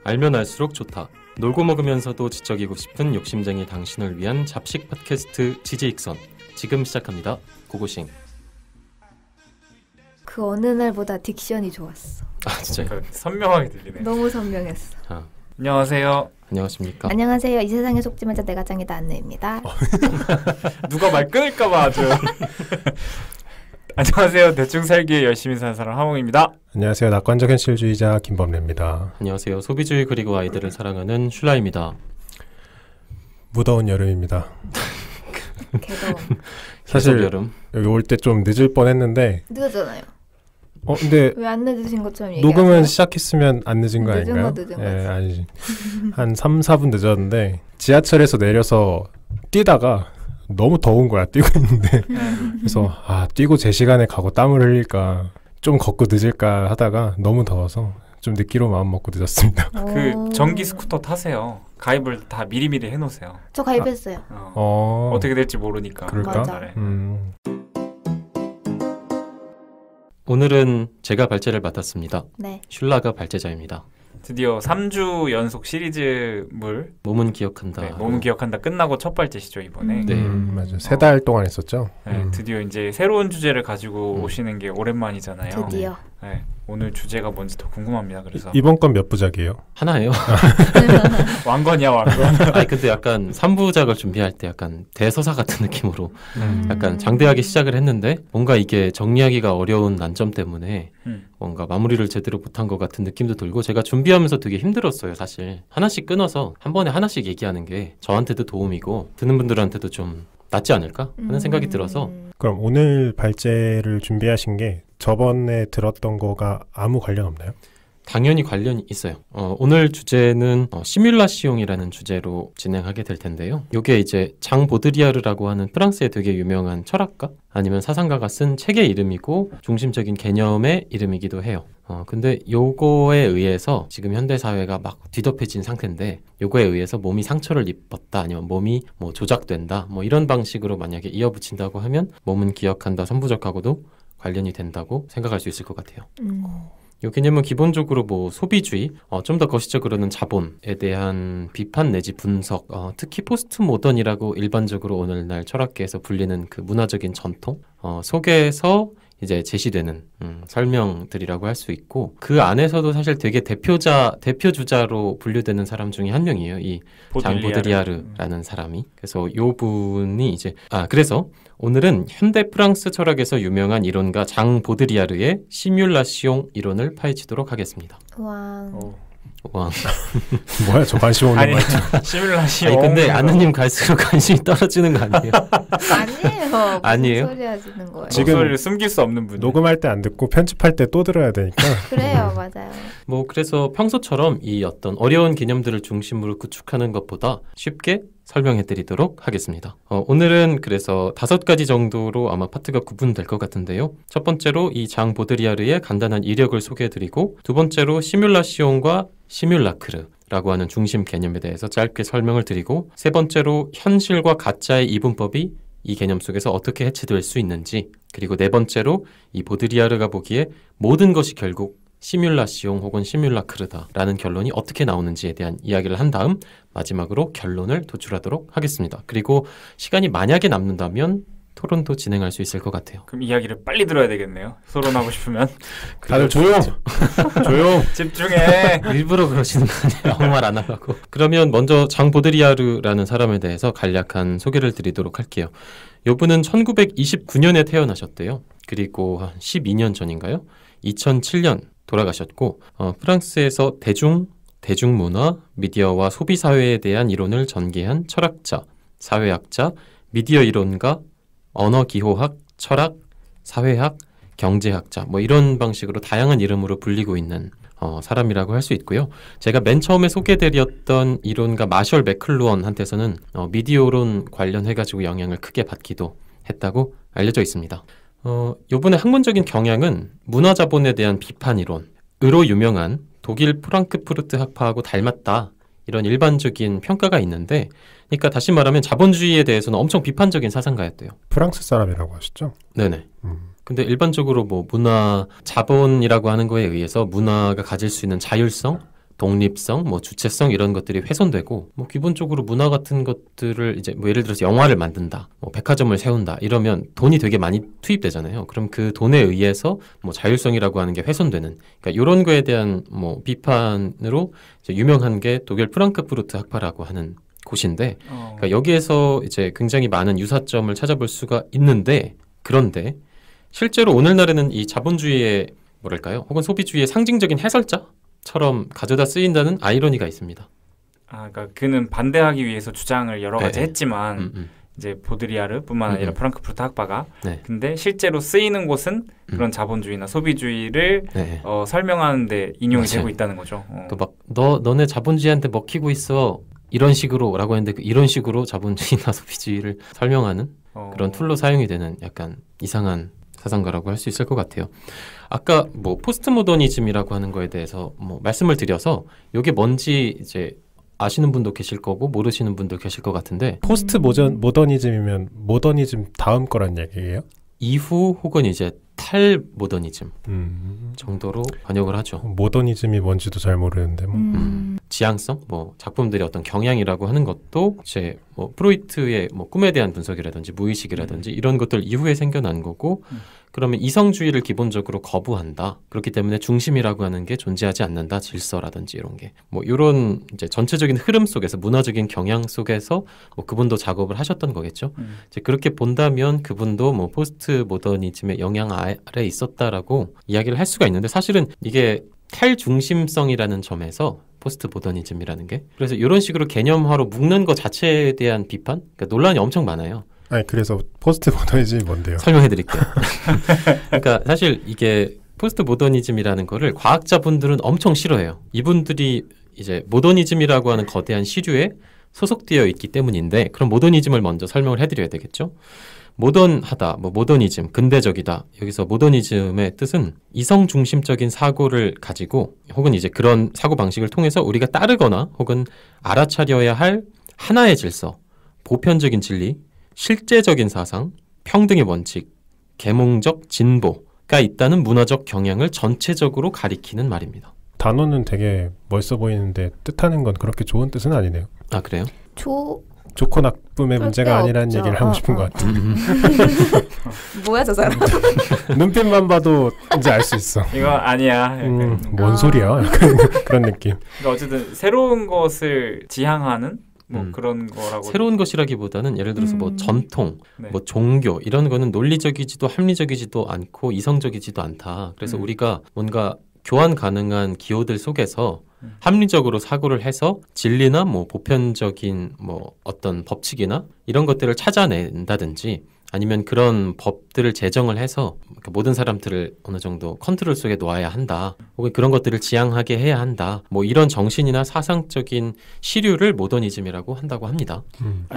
알면 알수록 좋다. 놀고 먹으면서도 지적이고 싶은 욕심쟁이 당신을 위한 잡식 팟캐스트 지지익선. 지금 시작합니다. 고고싱. 그 어느 날보다 딕션이 좋았어. 아 진짜요? 선명하게 들리네. 너무 선명했어. 안녕하세요. 안녕하십니까? 안녕하세요. 이 세상에 속지 말자 내가 짱이다 안내입니다. 누가 말 끊을까봐 아주. 안녕하세요. 대충 살기에 열심히 사는 사람 하몽입니다. 안녕하세요. 낙관적 현실주의자 김범래입니다. 안녕하세요. 소비주의 그리고 아이들을 사랑하는 슐라입니다. 무더운 여름입니다. 개더워. 사실 여름. 여기 올 때 좀 늦을 뻔했는데 늦었잖아요. 근데 왜 안 늦으신 것처럼 얘기하세요? 녹음은 시작했으면 안 늦은 거 늦은 아닌가요? 거 늦은 거지. 아니지. 한 3, 4분 늦었는데 지하철에서 내려서 뛰다가 너무 더운 거야. 뛰고 있는데 그래서 뛰고 제 시간에 가고 땀을 흘릴까 좀 걷고 늦을까 하다가 너무 더워서 좀 늦기로 마음 먹고 늦었습니다. 그 전기 스쿠터 타세요. 가입을 다 미리미리 해놓으세요. 저 가입했어요. 어떻게 될지 모르니까. 그럴까? 맞아. 오늘은 제가 발제를 맡았습니다. 네. 슐라가 발제자입니다. 드디어 3주 연속 시리즈물 몸은 기억한다. 네, 몸은 기억한다 끝나고 첫 발제시죠 이번에. 네. 맞아요. 3달 동안 했었죠. 네, 드디어 이제 새로운 주제를 가지고 오시는 게 오랜만이잖아요. 드디어. 네, 오늘 주제가 뭔지 더 궁금합니다. 그래서 이번 건 몇 부작이에요? 하나예요. 왕건이야 왕건. 아니 근데 약간 3부작을 준비할 때 약간 대서사 같은 느낌으로 약간 장대하게 시작을 했는데 뭔가 이게 정리하기가 어려운 난점 때문에 뭔가 마무리를 제대로 못한 것 같은 느낌도 들고 제가 준비하면서 되게 힘들었어요. 사실 하나씩 끊어서 한 번에 하나씩 얘기하는 게 저한테도 도움이고 듣는 분들한테도 좀 낫지 않을까 하는 생각이 들어서. 그럼 오늘 발제를 준비하신 게 저번에 들었던 거가 아무 관련 없나요? 당연히 관련이 있어요. 오늘 주제는 시뮬라시옹이라는 주제로 진행하게 될 텐데요. 이게 이제 장 보드리아르라고 하는 프랑스의 되게 유명한 철학가 아니면 사상가가 쓴 책의 이름이고 중심적인 개념의 이름이기도 해요. 근데 요거에 의해서 지금 현대 사회가 막 뒤덮여진 상태인데 요거에 의해서 몸이 상처를 입었다 아니면 몸이 뭐 조작된다 뭐 이런 방식으로 만약에 이어붙인다고 하면 몸은 기억한다 3부작하고도 관련이 된다고 생각할 수 있을 것 같아요. 이 개념은 기본적으로 뭐 소비주의, 좀 더 거시적으로는 자본에 대한 비판 내지 분석, 특히 포스트 모던이라고 일반적으로 오늘날 철학계에서 불리는 그 문화적인 전통 속에서 이제 제시되는 설명들이라고 할 수 있고 그 안에서도 사실 되게 대표주자로 분류되는 사람 중에 한 명이에요. 이 장 보드리아르라는 사람이. 그래서 요 분이 이제 그래서 오늘은 현대 프랑스 철학에서 유명한 이론가 장 보드리아르의 시뮬라시옹 이론을 파헤치도록 하겠습니다. 와. 뭐야 저 관심 없는 아니 말이야. 시뮬라시옹. 아니 근데 아느님 갈수록 관심이 떨어지는 거 아니에요? 아니에요. 아니에요? 무슨 소리 하시는 거예요? 지금 목소리를 숨길 수 없는 분. 녹음할 때 안 듣고 편집할 때 또 들어야 되니까. 그래요. 맞아요. 뭐 그래서 평소처럼 이 어떤 어려운 개념들을 중심으로 구축하는 것보다 쉽게 설명해드리도록 하겠습니다. 오늘은 그래서 5가지 정도로 아마 파트가 구분될 것 같은데요. 첫 번째로 이 장 보드리아르의 간단한 이력을 소개해드리고 두 번째로 시뮬라시옹과 시뮬라크르라고 하는 중심 개념에 대해서 짧게 설명을 드리고 세 번째로 현실과 가짜의 이분법이 이 개념 속에서 어떻게 해체될 수 있는지 그리고 네 번째로 이 보드리아르가 보기에 모든 것이 결국 시뮬라시옹 혹은 시뮬라크르다라는 결론이 어떻게 나오는지에 대한 이야기를 한 다음 마지막으로 결론을 도출하도록 하겠습니다. 그리고 시간이 만약에 남는다면 토론도 진행할 수 있을 것 같아요. 그럼 이야기를 빨리 들어야 되겠네요. 토론하고 싶으면. 다들 조용! 조용! 집중해. 일부러 그러시는 거 아니에요? 아무 말 안 하려고. 그러면 먼저 장 보드리아르라는 사람에 대해서 간략한 소개를 드리도록 할게요. 이분은 1929년에 태어나셨대요. 그리고 한 12년 전인가요? 2007년 돌아가셨고 프랑스에서 대중문화, 미디어와 소비사회에 대한 이론을 전개한 철학자, 사회학자, 미디어 이론가, 언어기호학, 철학, 사회학, 경제학자 뭐 이런 방식으로 다양한 이름으로 불리고 있는 사람이라고 할 수 있고요. 제가 맨 처음에 소개드렸던 이론가 마셜 맥클루언한테서는 미디어론 관련해가지고 영향을 크게 받기도 했다고 알려져 있습니다. 요번에 학문적인 경향은 문화자본에 대한 비판 이론으로 유명한 독일 프랑크푸르트 학파하고 닮았다. 이런 일반적인 평가가 있는데 그러니까 다시 말하면 자본주의에 대해서는 엄청 비판적인 사상가였대요. 프랑스 사람이라고 하셨죠? 네네. 근데 일반적으로 뭐 문화, 자본이라고 하는 거에 의해서 문화가 가질 수 있는 자율성, 독립성, 뭐 주체성 이런 것들이 훼손되고 뭐 기본적으로 문화 같은 것들을 이제 뭐 예를 들어서 영화를 만든다, 뭐 백화점을 세운다 이러면 돈이 되게 많이 투입되잖아요. 그럼 그 돈에 의해서 뭐 자율성이라고 하는 게 훼손되는, 그러니까 이런 거에 대한 뭐 비판으로 이제 유명한 게 독일 프랑크푸르트 학파라고 하는 곳인데, 그러니까 여기에서 이제 굉장히 많은 유사점을 찾아볼 수가 있는데, 그런데 실제로 오늘날에는 이 자본주의의 뭐랄까요? 혹은 소비주의의 상징적인 해설자처럼 가져다 쓰인다는 아이러니가 있습니다. 그러니까 그는 반대하기 위해서 주장을 여러 가지 네. 했지만 이제 보드리아르뿐만 아니라 프랑크푸르트 학파가 네. 근데 실제로 쓰이는 곳은 그런 자본주의나 소비주의를 네. 설명하는데 인용이 맞아요. 되고 있다는 거죠. 그 막 너네 자본주의한테 먹히고 있어 이런 식으로라고 했는데 이런 식으로 자본주의나 소비주의를 설명하는 그런 툴로 사용이 되는 약간 이상한 사상가라고 할 수 있을 것 같아요. 아까 뭐 포스트 모더니즘이라고 하는 거에 대해서 뭐 말씀을 드려서 이게 뭔지 이제 아시는 분도 계실 거고 모르시는 분도 계실 것 같은데, 포스트 모더니즘이면 모더니즘 다음 거란 얘기예요? 이후 혹은 이제 탈모더니즘 정도로 번역을 하죠. 모더니즘이 뭔지도 잘 모르는데 뭐. 지향성, 뭐 작품들의 어떤 경향이라고 하는 것도 이제 뭐 프로이트의 뭐 꿈에 대한 분석이라든지 무의식이라든지 이런 것들 이후에 생겨난 거고, 그러면 이성주의를 기본적으로 거부한다. 그렇기 때문에 중심이라고 하는 게 존재하지 않는다. 질서라든지 이런 게. 뭐 이런 이제 전체적인 흐름 속에서 문화적인 경향 속에서 뭐 그분도 작업을 하셨던 거겠죠. 이제 그렇게 본다면 그분도 뭐 포스트 모더니즘의 영향 아래 있었다라고 이야기를 할 수가 있는데, 사실은 이게 탈중심성이라는 점에서 포스트 모더니즘이라는 게, 그래서 이런 식으로 개념화로 묶는 것 자체에 대한 비판, 그러니까 논란이 엄청 많아요. 아니 그래서 포스트 모더니즘이 뭔데요? 설명해 드릴게요. 그러니까 사실 이게 포스트 모더니즘이라는 거를 과학자분들은 엄청 싫어해요. 이분들이 이제 모더니즘이라고 하는 거대한 시류에 소속되어 있기 때문인데, 그럼 모더니즘을 먼저 설명을 해드려야 되겠죠. 모던하다, 뭐 모더니즘, 근대적이다. 여기서 모더니즘의 뜻은 이성 중심적인 사고를 가지고 혹은 이제 그런 사고 방식을 통해서 우리가 따르거나 혹은 알아차려야 할 하나의 질서, 보편적인 진리, 실제적인 사상, 평등의 원칙, 계몽적 진보가 있다는 문화적 경향을 전체적으로 가리키는 말입니다. 단어는 되게 멋있어 보이는데 뜻하는 건 그렇게 좋은 뜻은 아니네요. 아, 그래요? 좋고 나쁨의 문제가 아니라는 얘기를 하고 싶은 것 같아요. 뭐야 저 사람? 눈빛만 봐도 이제 알 수 있어. 이거 아니야. 뭔 소리야? 약간 그런 느낌. 그러니까 어쨌든 새로운 것을 지향하는 뭐 그런 거라고. 새로운 것이라기보다는 예를 들어서 뭐 전통, 네. 뭐 종교 이런 거는 논리적이지도 합리적이지도 않고 이성적이지도 않다. 그래서 우리가 뭔가 교환 가능한 기호들 속에서 합리적으로 사고를 해서 진리나 뭐 보편적인 뭐 어떤 법칙이나 이런 것들을 찾아낸다든지, 아니면 그런 법들을 제정을 해서 모든 사람들을 어느 정도 컨트롤 속에 놓아야 한다, 혹은 그런 것들을 지향하게 해야 한다, 뭐 이런 정신이나 사상적인 시류를 모더니즘이라고 한다고 합니다.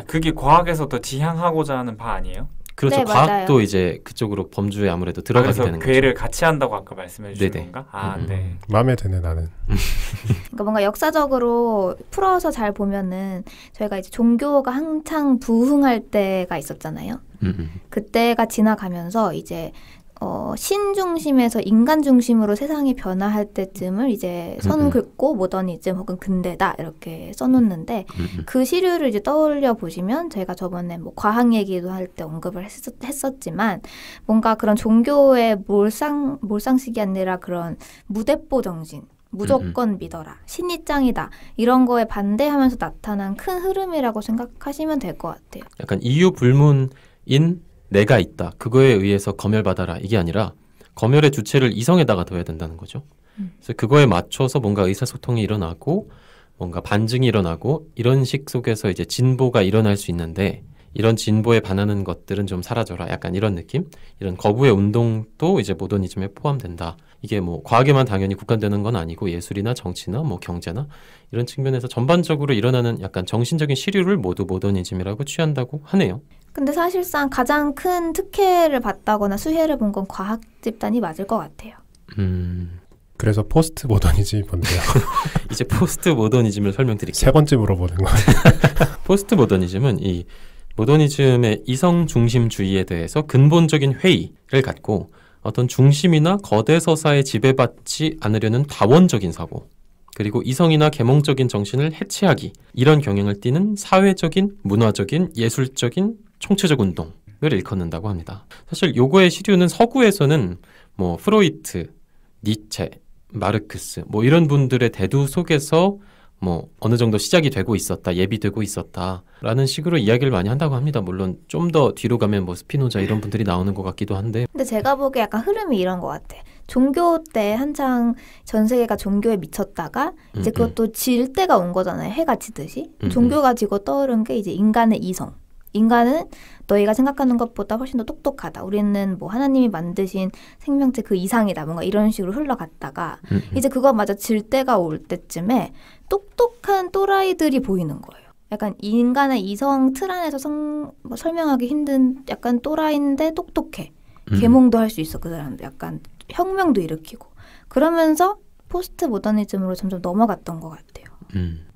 그게 과학에서 더 지향하고자 하는 바 아니에요? 그렇죠. 네, 과학도 맞아요. 이제 그쪽으로 범주에 아무래도 들어가게 그래서 되는 거죠. 괴를 같이 한다고 아까 말씀해 주신 네네. 건가? 네. 마음에 드네 나는. 그러니까 뭔가 역사적으로 풀어서 잘 보면은 저희가 이제 종교가 한창 부흥할 때가 있었잖아요. 그때가 지나가면서 이제 신 중심에서 인간 중심으로 세상이 변화할 때쯤을 이제 선을 긋고 모더니즘 혹은 근대다 이렇게 써놓는데, 그 시류를 이제 떠올려 보시면 저희가 저번에 뭐 과학 얘기도 할 때 언급을 했었지만 뭔가 그런 종교의 몰상식이 아니라 그런 무대뽀 정신, 무조건 믿어라, 신이 짱이다, 이런 거에 반대하면서 나타난 큰 흐름이라고 생각하시면 될 것 같아요. 약간 이유 불문인 내가 있다, 그거에 의해서 검열받아라, 이게 아니라 검열의 주체를 이성에다가 둬야 된다는 거죠. 그래서 그거에 맞춰서 뭔가 의사소통이 일어나고 뭔가 반증이 일어나고 이런 식 속에서 이제 진보가 일어날 수 있는데, 이런 진보에 반하는 것들은 좀 사라져라, 약간 이런 느낌? 이런 거부의 운동도 이제 모더니즘에 포함된다. 이게 뭐 과학에만 당연히 국한되는 건 아니고 예술이나 정치나 뭐 경제나 이런 측면에서 전반적으로 일어나는 약간 정신적인 시류를 모두 모더니즘이라고 취한다고 하네요. 근데 사실상 가장 큰 특혜를 봤다거나 수혜를 본 건 과학 집단이 맞을 것 같아요. 그래서 포스트 모더니즘이 뭔데요? 이제 포스트 모더니즘을 설명드릴게요. 세 번째 물어보는 거예요. 포스트 모더니즘은 이 모더니즘의 이성 중심주의에 대해서 근본적인 회의를 갖고 어떤 중심이나 거대 서사에 지배받지 않으려는 다원적인 사고, 그리고 이성이나 계몽적인 정신을 해체하기, 이런 경향을 띠는 사회적인, 문화적인, 예술적인 총체적 운동을 일컫는다고 합니다. 사실 요거의 시류는 서구에서는 뭐 프로이트, 니체, 마르크스 뭐 이런 분들의 대두 속에서 뭐 어느 정도 시작이 되고 있었다, 예비되고 있었다라는 식으로 이야기를 많이 한다고 합니다. 물론 좀 더 뒤로 가면 뭐 스피노자 이런 분들이 나오는 것 같기도 한데. 근데 제가 보기에 약간 흐름이 이런 것 같아. 종교 때 한창 전 세계가 종교에 미쳤다가 이제 그것도 질 때가 온 거잖아요. 해가 지듯이. 종교가 지고 떠오른 게 이제 인간의 이성. 인간은 너희가 생각하는 것보다 훨씬 더 똑똑하다. 우리는 뭐 하나님이 만드신 생명체 그 이상이다. 뭔가 이런 식으로 흘러갔다가 이제 그거마저 질 때가 올 때쯤에 똑똑한 또라이들이 보이는 거예요. 약간 인간의 이성 틀 안에서 뭐 설명하기 힘든 약간 또라이인데 똑똑해. 계몽도 할 수 있어. 그 사람들 약간 혁명도 일으키고. 그러면서 포스트 모더니즘으로 점점 넘어갔던 것 같아요.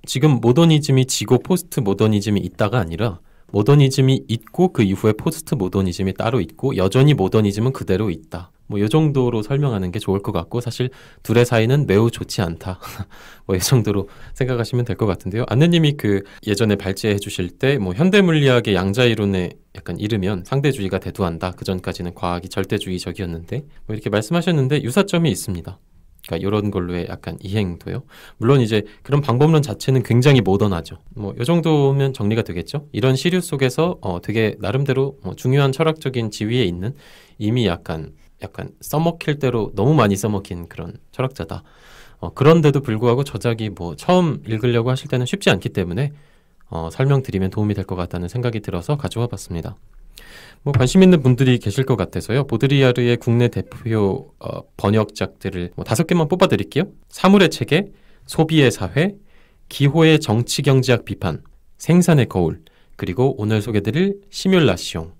지금 모더니즘이 지고 포스트 모더니즘이 있다가 아니라 모더니즘이 있고 그 이후에 포스트 모더니즘이 따로 있고 여전히 모더니즘은 그대로 있다. 뭐 이 정도로 설명하는 게 좋을 것 같고 사실 둘의 사이는 매우 좋지 않다. 뭐 이 정도로 생각하시면 될 것 같은데요. 안느님이 그 예전에 발제해 주실 때 뭐 현대 물리학의 양자 이론에 약간 이르면 상대주의가 대두한다. 그 전까지는 과학이 절대주의적이었는데 뭐 이렇게 말씀하셨는데 유사점이 있습니다. 그러니까 이런 걸로의 약간 이행도요. 물론 이제 그런 방법론 자체는 굉장히 모던하죠. 뭐 이 정도면 정리가 되겠죠. 이런 시류 속에서 되게 나름대로 뭐 중요한 철학적인 지위에 있는 이미 약간 써먹힐 대로 너무 많이 써먹힌 그런 철학자다. 그런데도 불구하고 저작이 뭐 처음 읽으려고 하실 때는 쉽지 않기 때문에 설명드리면 도움이 될 것 같다는 생각이 들어서 가져와 봤습니다. 뭐 관심 있는 분들이 계실 것 같아서요. 보드리아르의 국내 대표 번역작들을 뭐 5개만 뽑아드릴게요. 사물의 체계, 소비의 사회, 기호의 정치경제학 비판, 생산의 거울, 그리고 오늘 소개드릴 시뮬라시옹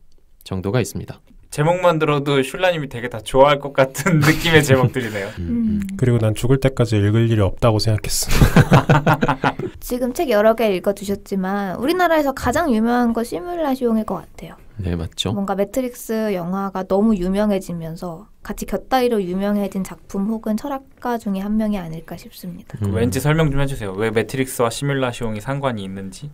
정도가 있습니다. 제목만 들어도 슐라님이 되게 다 좋아할 것 같은 느낌의 제목들이네요. 그리고 난 죽을 때까지 읽을 일이 없다고 생각했어. 지금 책 여러 개 읽어두셨지만 우리나라에서 가장 유명한 거 시뮬라시옹일 것 같아요. 네, 맞죠. 뭔가 매트릭스 영화가 너무 유명해지면서 같이 곁다리로 유명해진 작품 혹은 철학가 중에 한 명이 아닐까 싶습니다. 왠지 설명 좀 해주세요. 왜 매트릭스와 시뮬라시옹이 상관이 있는지.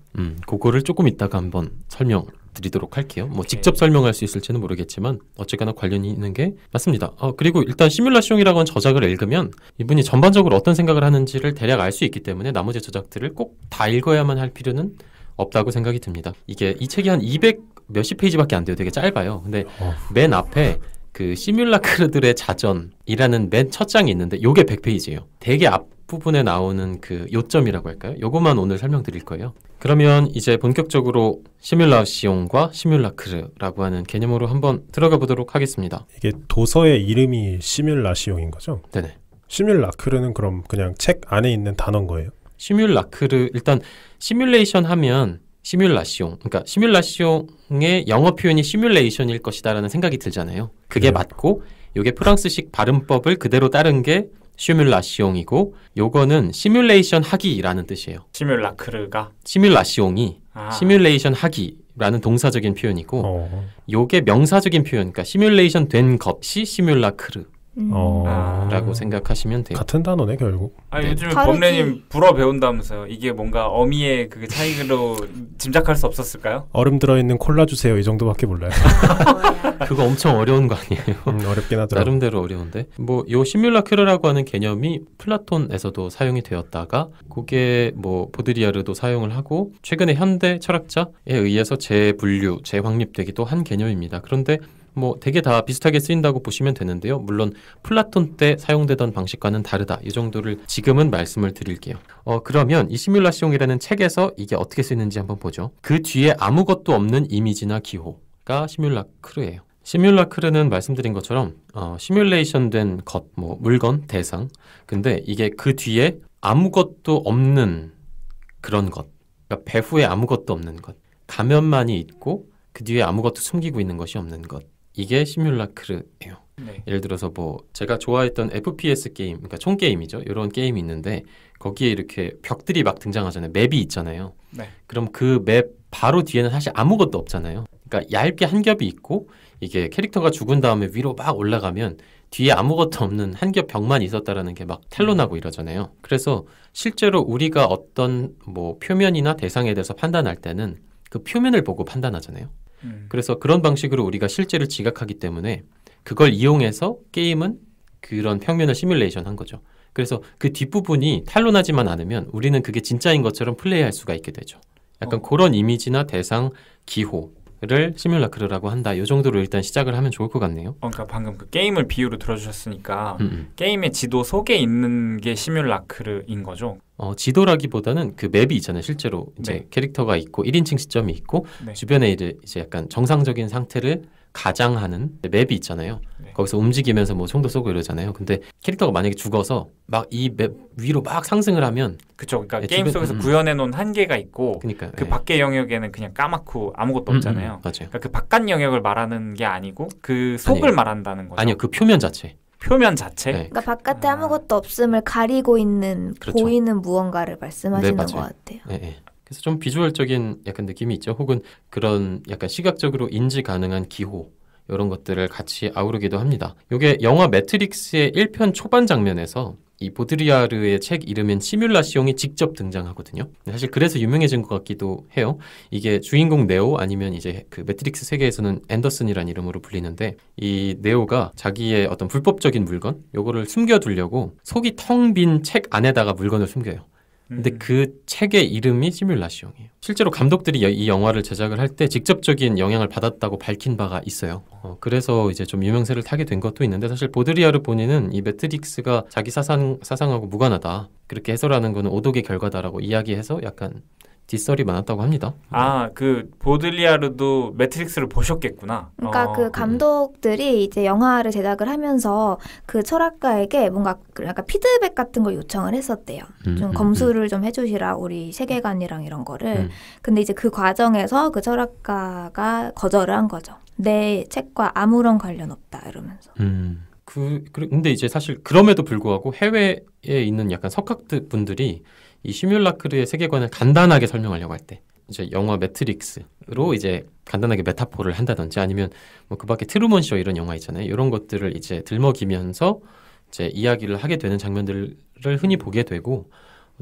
그거를 조금 이따가 한번 설명드리도록 할게요. 뭐 직접 설명할 수 있을지는 모르겠지만 어쨌거나 관련이 있는 게 맞습니다. 그리고 일단 시뮬라시옹이라고 하는 저작을 읽으면 이분이 전반적으로 어떤 생각을 하는지를 대략 알 수 있기 때문에 나머지 저작들을 꼭 다 읽어야만 할 필요는 없다고 생각이 듭니다. 이게 이 책이 한 200 몇십 페이지밖에 안 돼요. 되게 짧아요. 근데 맨 앞에 그 시뮬라크르들의 자전이라는 맨 첫 장이 있는데 요게 100페이지예요. 되게 앞부분에 나오는 그 요점이라고 할까요? 요것만 오늘 설명드릴 거예요. 그러면 이제 본격적으로 시뮬라시옹과 시뮬라크르라고 하는 개념으로 한번 들어가 보도록 하겠습니다. 이게 도서의 이름이 시뮬라시옹인 거죠? 네네. 시뮬라크르는 그럼 그냥 책 안에 있는 단어인 거예요? 시뮬라크르, 일단 시뮬레이션 하면 시뮬라시옹, 그러니까 시뮬라시옹의 영어 표현이 시뮬레이션일 것이다라는 생각이 들잖아요. 그게 맞고 이게 프랑스식 발음법을 그대로 따른 게 시뮬라시옹이고 요거는 시뮬레이션 하기라는 뜻이에요. 시뮬라크르가? 시뮬라시옹이 시뮬레이션 하기라는 동사적인 표현이고 요게 명사적인 표현, 그러니까 시뮬레이션 된 것이 시뮬라크르 라고 생각하시면 돼요. 같은 단어네 결국. 아니 요즘에 범래님 불어 배운다면서요. 이게 뭔가 어미의 그 차이로 짐작할 수 없었을까요? 얼음 들어있는 콜라 주세요 이 정도밖에 몰라요. 그거 엄청 어려운 거 아니에요? 어렵긴 하더라고요. 나름대로 어려운데 뭐 요 시뮬라크르라고 하는 개념이 플라톤에서도 사용이 되었다가 그게 뭐 보드리아르도 사용을 하고 최근에 현대 철학자에 의해서 재분류, 재확립되기도 한 개념입니다. 그런데 뭐 되게 다 비슷하게 쓰인다고 보시면 되는데요. 물론 플라톤 때 사용되던 방식과는 다르다. 이 정도를 지금은 말씀을 드릴게요. 그러면 이 시뮬라시옹이라는 책에서 이게 어떻게 쓰이는지 한번 보죠. 그 뒤에 아무것도 없는 이미지나 기호가 시뮬라크르예요. 시뮬라크르는 말씀드린 것처럼 시뮬레이션 된 것, 뭐 물건, 대상. 근데 이게 그 뒤에 아무것도 없는 그런 것. 그러니까 배후에 아무것도 없는 것. 가면만이 있고 그 뒤에 아무것도 숨기고 있는 것이 없는 것. 이게 시뮬라크르예요. 네. 예를 들어서 뭐 제가 좋아했던 FPS 게임, 그러니까 총 게임이죠. 이런 게임이 있는데 거기에 이렇게 벽들이 막 등장하잖아요. 맵이 있잖아요. 네. 그럼 그 맵 바로 뒤에는 사실 아무것도 없잖아요. 그러니까 얇게 한 겹이 있고 이게 캐릭터가 죽은 다음에 위로 막 올라가면 뒤에 아무것도 없는 한 겹 벽만 있었다라는 게 막 탄로나고 이러잖아요. 그래서 실제로 우리가 어떤 뭐 표면이나 대상에 대해서 판단할 때는 그 표면을 보고 판단하잖아요. 그래서 그런 방식으로 우리가 실제를 지각하기 때문에 그걸 이용해서 게임은 그런 평면을 시뮬레이션 한 거죠. 그래서 그 뒷부분이 탄로나지만 않으면 우리는 그게 진짜인 것처럼 플레이할 수가 있게 되죠. 약간 그런 이미지나 대상, 기호를 시뮬라크르라고 한다. 이 정도로 일단 시작을 하면 좋을 것 같네요. 그러니까 방금 그 게임을 비유로 들어주셨으니까 게임의 지도 속에 있는 게 시뮬라크르인 거죠? 지도라기보다는 그 맵이 있잖아요. 실제로 이제 네. 캐릭터가 있고 1인칭 시점이 있고 네. 주변에 이제 약간 정상적인 상태를 가장하는 맵이 있잖아요. 네. 거기서 움직이면서 뭐 총도 쏘고 이러잖아요. 근데 캐릭터가 만약에 죽어서 막 이 맵 위로 막 상승을 하면 그쵸. 그러니까 네, 게임 속에서 구현해 놓은 한계가 있고 그러니까 그 밖의 영역에는 그냥 까맣고 아무것도 없잖아요. 맞아요. 그러니까 그 바깥 영역을 말하는 게 아니고 그 속을 아니에요. 말한다는 거죠. 아니요. 그 표면 자체. 표면 자체? 네. 그러니까 바깥에 아무것도 없음을 가리고 있는 그렇죠. 보이는 무언가를 말씀하시는 네, 것 맞아요. 같아요. 예, 예. 그래서 좀 비주얼적인 약간 느낌이 있죠. 혹은 그런 약간 시각적으로 인지 가능한 기호 이런 것들을 같이 아우르기도 합니다. 이게 영화 매트릭스의 1편 초반 장면에서 이 보드리아르의 책 이름인 시뮬라시옹이 직접 등장하거든요. 사실 그래서 유명해진 것 같기도 해요. 이게 주인공 네오 아니면 이제 그 매트릭스 세계에서는 앤더슨이라는 이름으로 불리는데 이 네오가 자기의 어떤 불법적인 물건 요거를 숨겨두려고 속이 텅 빈 책 안에다가 물건을 숨겨요. 근데 그 책의 이름이 시뮬라시옹이에요. 실제로 감독들이 이 영화를 제작을 할 때 직접적인 영향을 받았다고 밝힌 바가 있어요. 그래서 이제 좀 유명세를 타게 된 것도 있는데 사실 보드리아르 본인은 이 매트릭스가 자기 사상하고 무관하다. 그렇게 해설하는 거는 오독의 결과다라고 이야기해서 약간 뒷설이 많았다고 합니다. 그 보들리아르도 매트릭스를 보셨겠구나. 그러니까 그 감독들이 이제 영화를 제작을 하면서 그 철학가에게 뭔가 약간 피드백 같은 걸 요청을 했었대요. 좀 검수를 좀 해주시라 우리 세계관이랑 이런 거를. 근데 이제 그 과정에서 그 철학가가 거절을 한 거죠. 내 책과 아무런 관련 없다 이러면서. 근데 이제 사실 그럼에도 불구하고 해외에 있는 약간 석학들 분들이 이 시뮬라크르의 세계관을 간단하게 설명하려고 할 때 이제 영화 매트릭스로 이제 간단하게 메타포를 한다든지 아니면 뭐 그 밖에 트루먼 쇼 이런 영화 있잖아요. 이런 것들을 이제 들먹이면서 이제 이야기를 하게 되는 장면들을 흔히 보게 되고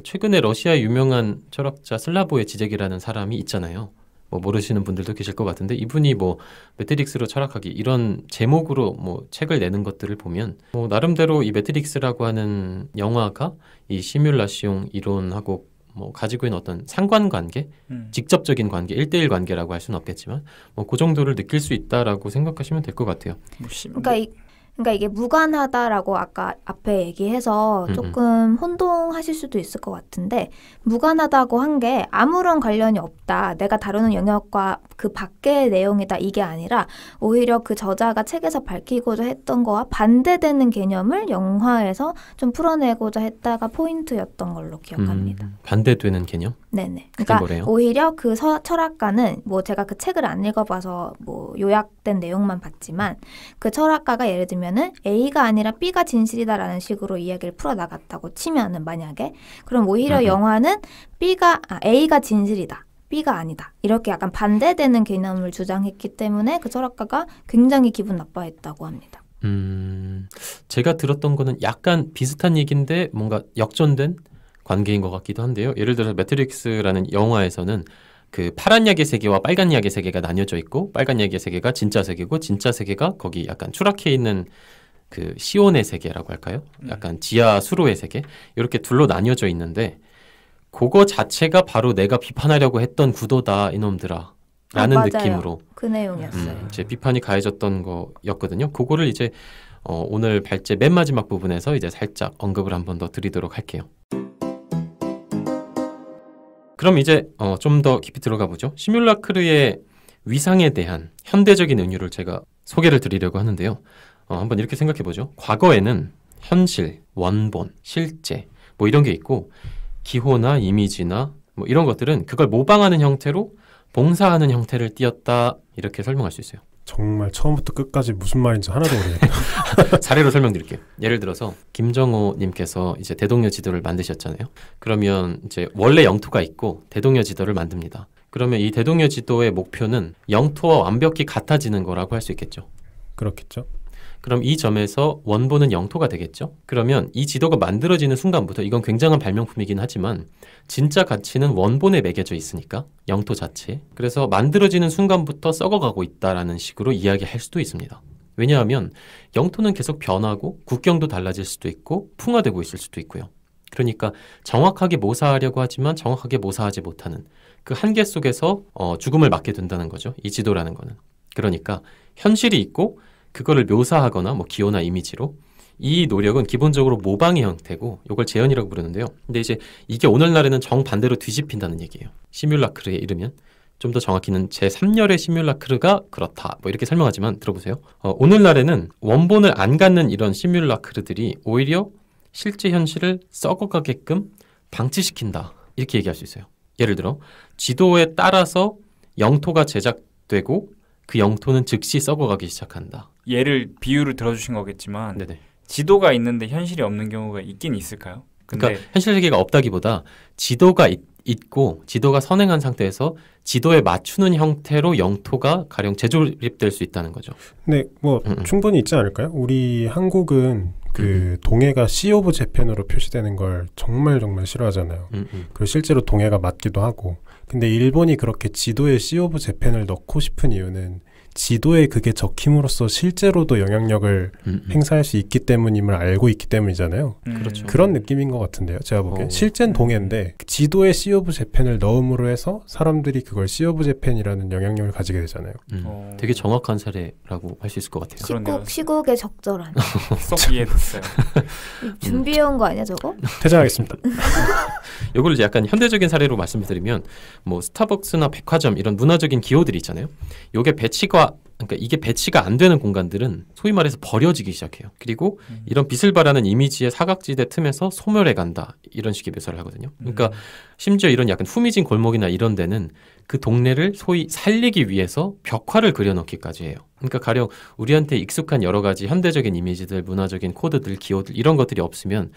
최근에 러시아의 유명한 철학자 슬라보의 지젝이라는 사람이 있잖아요. 뭐 모르시는 분들도 계실 것 같은데 이분이 뭐 매트릭스로 철학하기 이런 제목으로 뭐 책을 내는 것들을 보면 뭐 나름대로 이 매트릭스라고 하는 영화가 이 시뮬라시옹 이론하고 뭐 가지고 있는 어떤 상관관계, 직접적인 관계, 1대1 관계라고 할 수는 없겠지만 뭐 그 정도를 느낄 수 있다라고 생각하시면 될 것 같아요. 그러니까 이게 무관하다라고 아까 앞에 얘기해서 조금 혼동하실 수도 있을 것 같은데 무관하다고 한 게 아무런 관련이 없다. 내가 다루는 영역과 그 밖의 내용이다. 이게 아니라 오히려 그 저자가 책에서 밝히고자 했던 거와 반대되는 개념을 영화에서 좀 풀어내고자 했다가 포인트였던 걸로 기억합니다. 반대되는 개념? 네네. 그러니까 뭐래요? 오히려 그 철학가는 뭐 제가 그 책을 안 읽어봐서 뭐 요약된 내용만 봤지만 그 철학가가 예를 들면은 A가 아니라 B가 진실이다라는 식으로 이야기를 풀어나갔다고 치면은 만약에 그럼 오히려 영화는 A가 진실이다. B가 아니다. 이렇게 약간 반대되는 개념을 주장했기 때문에 그 철학가가 굉장히 기분 나빠했다고 합니다. 제가 들었던 거는 약간 비슷한 얘기인데 뭔가 역전된 관계인 것 같기도 한데요. 예를 들어서 매트릭스라는 영화에서는 그 파란 약의 세계와 빨간 약의 세계가 나뉘어져 있고 빨간 약의 세계가 진짜 세계고 진짜 세계가 거기 약간 추락해 있는 그 시온의 세계라고 할까요? 약간 지하 수로의 세계 이렇게 둘로 나뉘어져 있는데 그거 자체가 바로 내가 비판하려고 했던 구도다 이놈들아 라는 느낌으로 그 내용이었어요. 이제 비판이 가해졌던 거였거든요. 그거를 이제 오늘 발제 맨 마지막 부분에서 이제 살짝 언급을 한 번 더 드리도록 할게요. 그럼 이제 좀 더 깊이 들어가 보죠. 시뮬라크르의 위상에 대한 현대적인 은유를 제가 소개를 드리려고 하는데요. 한번 이렇게 생각해 보죠. 과거에는 현실, 원본, 실제 뭐 이런 게 있고 기호나 이미지나 뭐 이런 것들은 그걸 모방하는 형태로 봉사하는 형태를 띄었다 이렇게 설명할 수 있어요. 정말 처음부터 끝까지 무슨 말인지 하나도 모르겠어요. 사례로 설명드릴게요. 예를 들어서 김정호 님께서 이제 대동여 지도를 만드셨잖아요. 그러면 이제 원래 영토가 있고 대동여 지도를 만듭니다. 그러면 이 대동여 지도의 목표는 영토와 완벽히 같아지는 거라고 할 수 있겠죠. 그렇겠죠. 그럼 이 점에서 원본은 영토가 되겠죠. 그러면 이 지도가 만들어지는 순간부터 이건 굉장한 발명품이긴 하지만 진짜 가치는 원본에 매겨져 있으니까 영토 자체에. 그래서 만들어지는 순간부터 썩어가고 있다라는 식으로 이야기할 수도 있습니다. 왜냐하면 영토는 계속 변하고 국경도 달라질 수도 있고 풍화되고 있을 수도 있고요. 그러니까 정확하게 모사하려고 하지만 정확하게 모사하지 못하는 그 한계 속에서 죽음을 맞게 된다는 거죠. 이 지도라는 거는. 그러니까 현실이 있고 그거를 묘사하거나 뭐 기호나 이미지로 이 노력은 기본적으로 모방의 형태고 이걸 재현이라고 부르는데요. 근데 이제 이게 오늘날에는 정반대로 뒤집힌다는 얘기예요. 시뮬라크르에 이르면 좀 더 정확히는 제3열의 시뮬라크르가 그렇다. 뭐 이렇게 설명하지만 들어보세요. 오늘날에는 원본을 안 갖는 이런 시뮬라크르들이 오히려 실제 현실을 썩어가게끔 방치시킨다. 이렇게 얘기할 수 있어요. 예를 들어 지도에 따라서 영토가 제작되고 그 영토는 즉시 썩어가기 시작한다. 비유를 들어주신 거겠지만 네네. 지도가 있는데 현실이 없는 경우가 있긴 있을까요? 그러니까 현실 세계가 없다기보다 지도가 있고 지도가 선행한 상태에서 지도에 맞추는 형태로 영토가 가령 재조립될 수 있다는 거죠. 네, 뭐 충분히 있지 않을까요? 우리 한국은 그 동해가 시 오브 재팬으로 표시되는 걸 정말 싫어하잖아요. 그리고 실제로 동해가 맞기도 하고. 근데 일본이 그렇게 지도에 시 오브 재팬을 넣고 싶은 이유는 지도에 그게 적힘으로써 실제로도 영향력을 행사할 수 있기 때문임을 알고 있기 때문이잖아요. 그렇죠. 그런 느낌인 것 같은데요. 제가 보기엔. 실제는 동해인데 지도에 시 오브 재팬을 넣음으로 해서 사람들이 그걸 시 오브 재팬이라는 영향력을 가지게 되잖아요. 되게 정확한 사례라고 할 수 있을 것 같아요. 시국에 적절한. 쏙 이해됐어요. 준비해온 거 아니야 저거? 퇴장하겠습니다. 이걸 이제 약간 현대적인 사례로 말씀드리면 뭐 스타벅스나 백화점 이런 문화적인 기호들이 있잖아요. 요게 그러니까 이게 배치가 안 되는 공간들은 소위 말해서 버려지기 시작해요. 그리고 이런 빛을 발하는 이미지의 사각지대 틈에서 소멸해 간다. 이런 식의 묘사를 하거든요. 그러니까 심지어 이런 약간 후미진 골목이나 이런 데는 그 동네를 소위 살리기 위해서 벽화를 그려놓기까지 해요. 그러니까 가령 우리한테 익숙한 여러 가지 현대적인 이미지들, 문화적인 코드들, 기호들 이런 것들이 없으면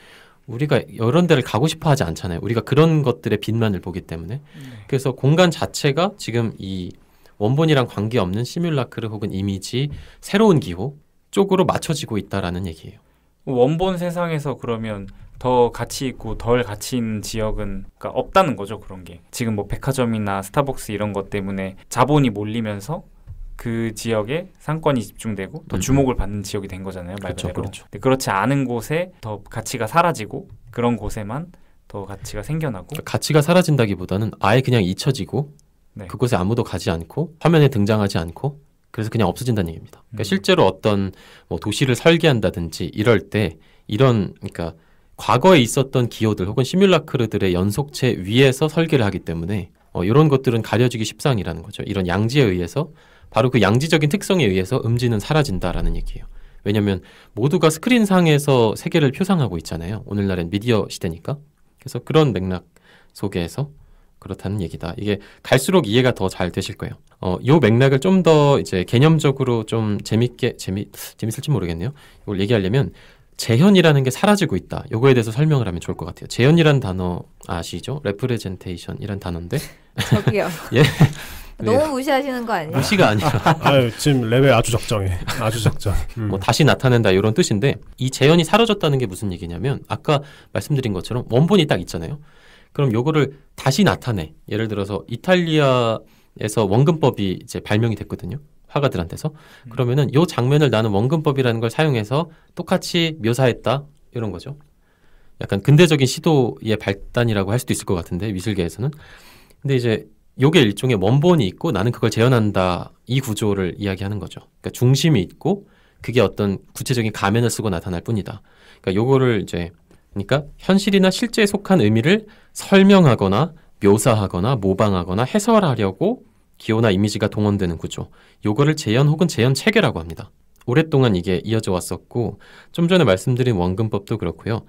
우리가 이런 데를 가고 싶어 하지 않잖아요. 우리가 그런 것들의 빛만을 보기 때문에. 그래서 공간 자체가 지금 이 원본이랑 관계없는 시뮬라크르 혹은 이미지, 새로운 기호 쪽으로 맞춰지고 있다라는 얘기예요. 원본 세상에서 그러면 더 가치 있고 덜 가치 있는 지역은 그러니까 없다는 거죠. 그런 게. 지금 뭐 백화점이나 스타벅스 이런 것 때문에 자본이 몰리면서 그 지역에 상권이 집중되고 더 주목을 받는 지역이 된 거잖아요. 말 그대로. 그렇죠. 근데 그렇지 않은 곳에 더 가치가 사라지고 그런 곳에만 더 가치가 생겨나고 가치가 사라진다기보다는 아예 그냥 잊혀지고 네. 그곳에 아무도 가지 않고 화면에 등장하지 않고 그래서 그냥 없어진다는 얘기입니다. 그러니까 실제로 어떤 뭐 도시를 설계한다든지 이럴 때 이런 그러니까 과거에 있었던 기호들 혹은 시뮬라크르들의 연속체 위에서 설계를 하기 때문에 이런 것들은 가려지기 십상이라는 거죠. 이런 양지에 의해서 바로 그 양지적인 특성에 의해서 음지는 사라진다라는 얘기예요. 왜냐하면 모두가 스크린상에서 세계를 표상하고 있잖아요. 오늘날엔 미디어 시대니까. 그래서 그런 맥락 속에서 그렇다는 얘기다. 이게 갈수록 이해가 더 잘 되실 거예요. 요 맥락을 좀 더 이제 개념적으로 좀 재밌을지 모르겠네요. 이걸 얘기하려면 재현이라는 게 사라지고 있다. 요거에 대해서 설명을 하면 좋을 것 같아요. 재현이란 단어 아시죠? 레프레젠테이션이란 단어인데. 저기요. 예. 너무 무시하시는 거 아니에요? 무시가 아니라. 아유, 지금 레벨 아주 적정해. 아주 적정. 뭐 다시 나타낸다 이런 뜻인데 이 재현이 사라졌다는 게 무슨 얘기냐면 아까 말씀드린 것처럼 원본이 딱 있잖아요. 그럼 요거를 다시 나타내. 예를 들어서 이탈리아에서 원근법이 이제 발명이 됐거든요. 화가들한테서. 그러면은 요 장면을 나는 원근법이라는 걸 사용해서 똑같이 묘사했다. 이런 거죠. 약간 근대적인 시도의 발단이라고 할 수도 있을 것 같은데 미술계에서는. 근데 이제 요게 일종의 원본이 있고 나는 그걸 재현한다. 이 구조를 이야기하는 거죠. 그러니까 중심이 있고 그게 어떤 구체적인 가면을 쓰고 나타날 뿐이다. 그러니까 요거를 이제 그러니까 현실이나 실제에 속한 의미를 설명하거나 묘사하거나 모방하거나 해설하려고 기호나 이미지가 동원되는 구조. 요거를 재현 혹은 재현 체계라고 합니다. 오랫동안 이게 이어져 왔었고 좀 전에 말씀드린 원근법도 그렇고요.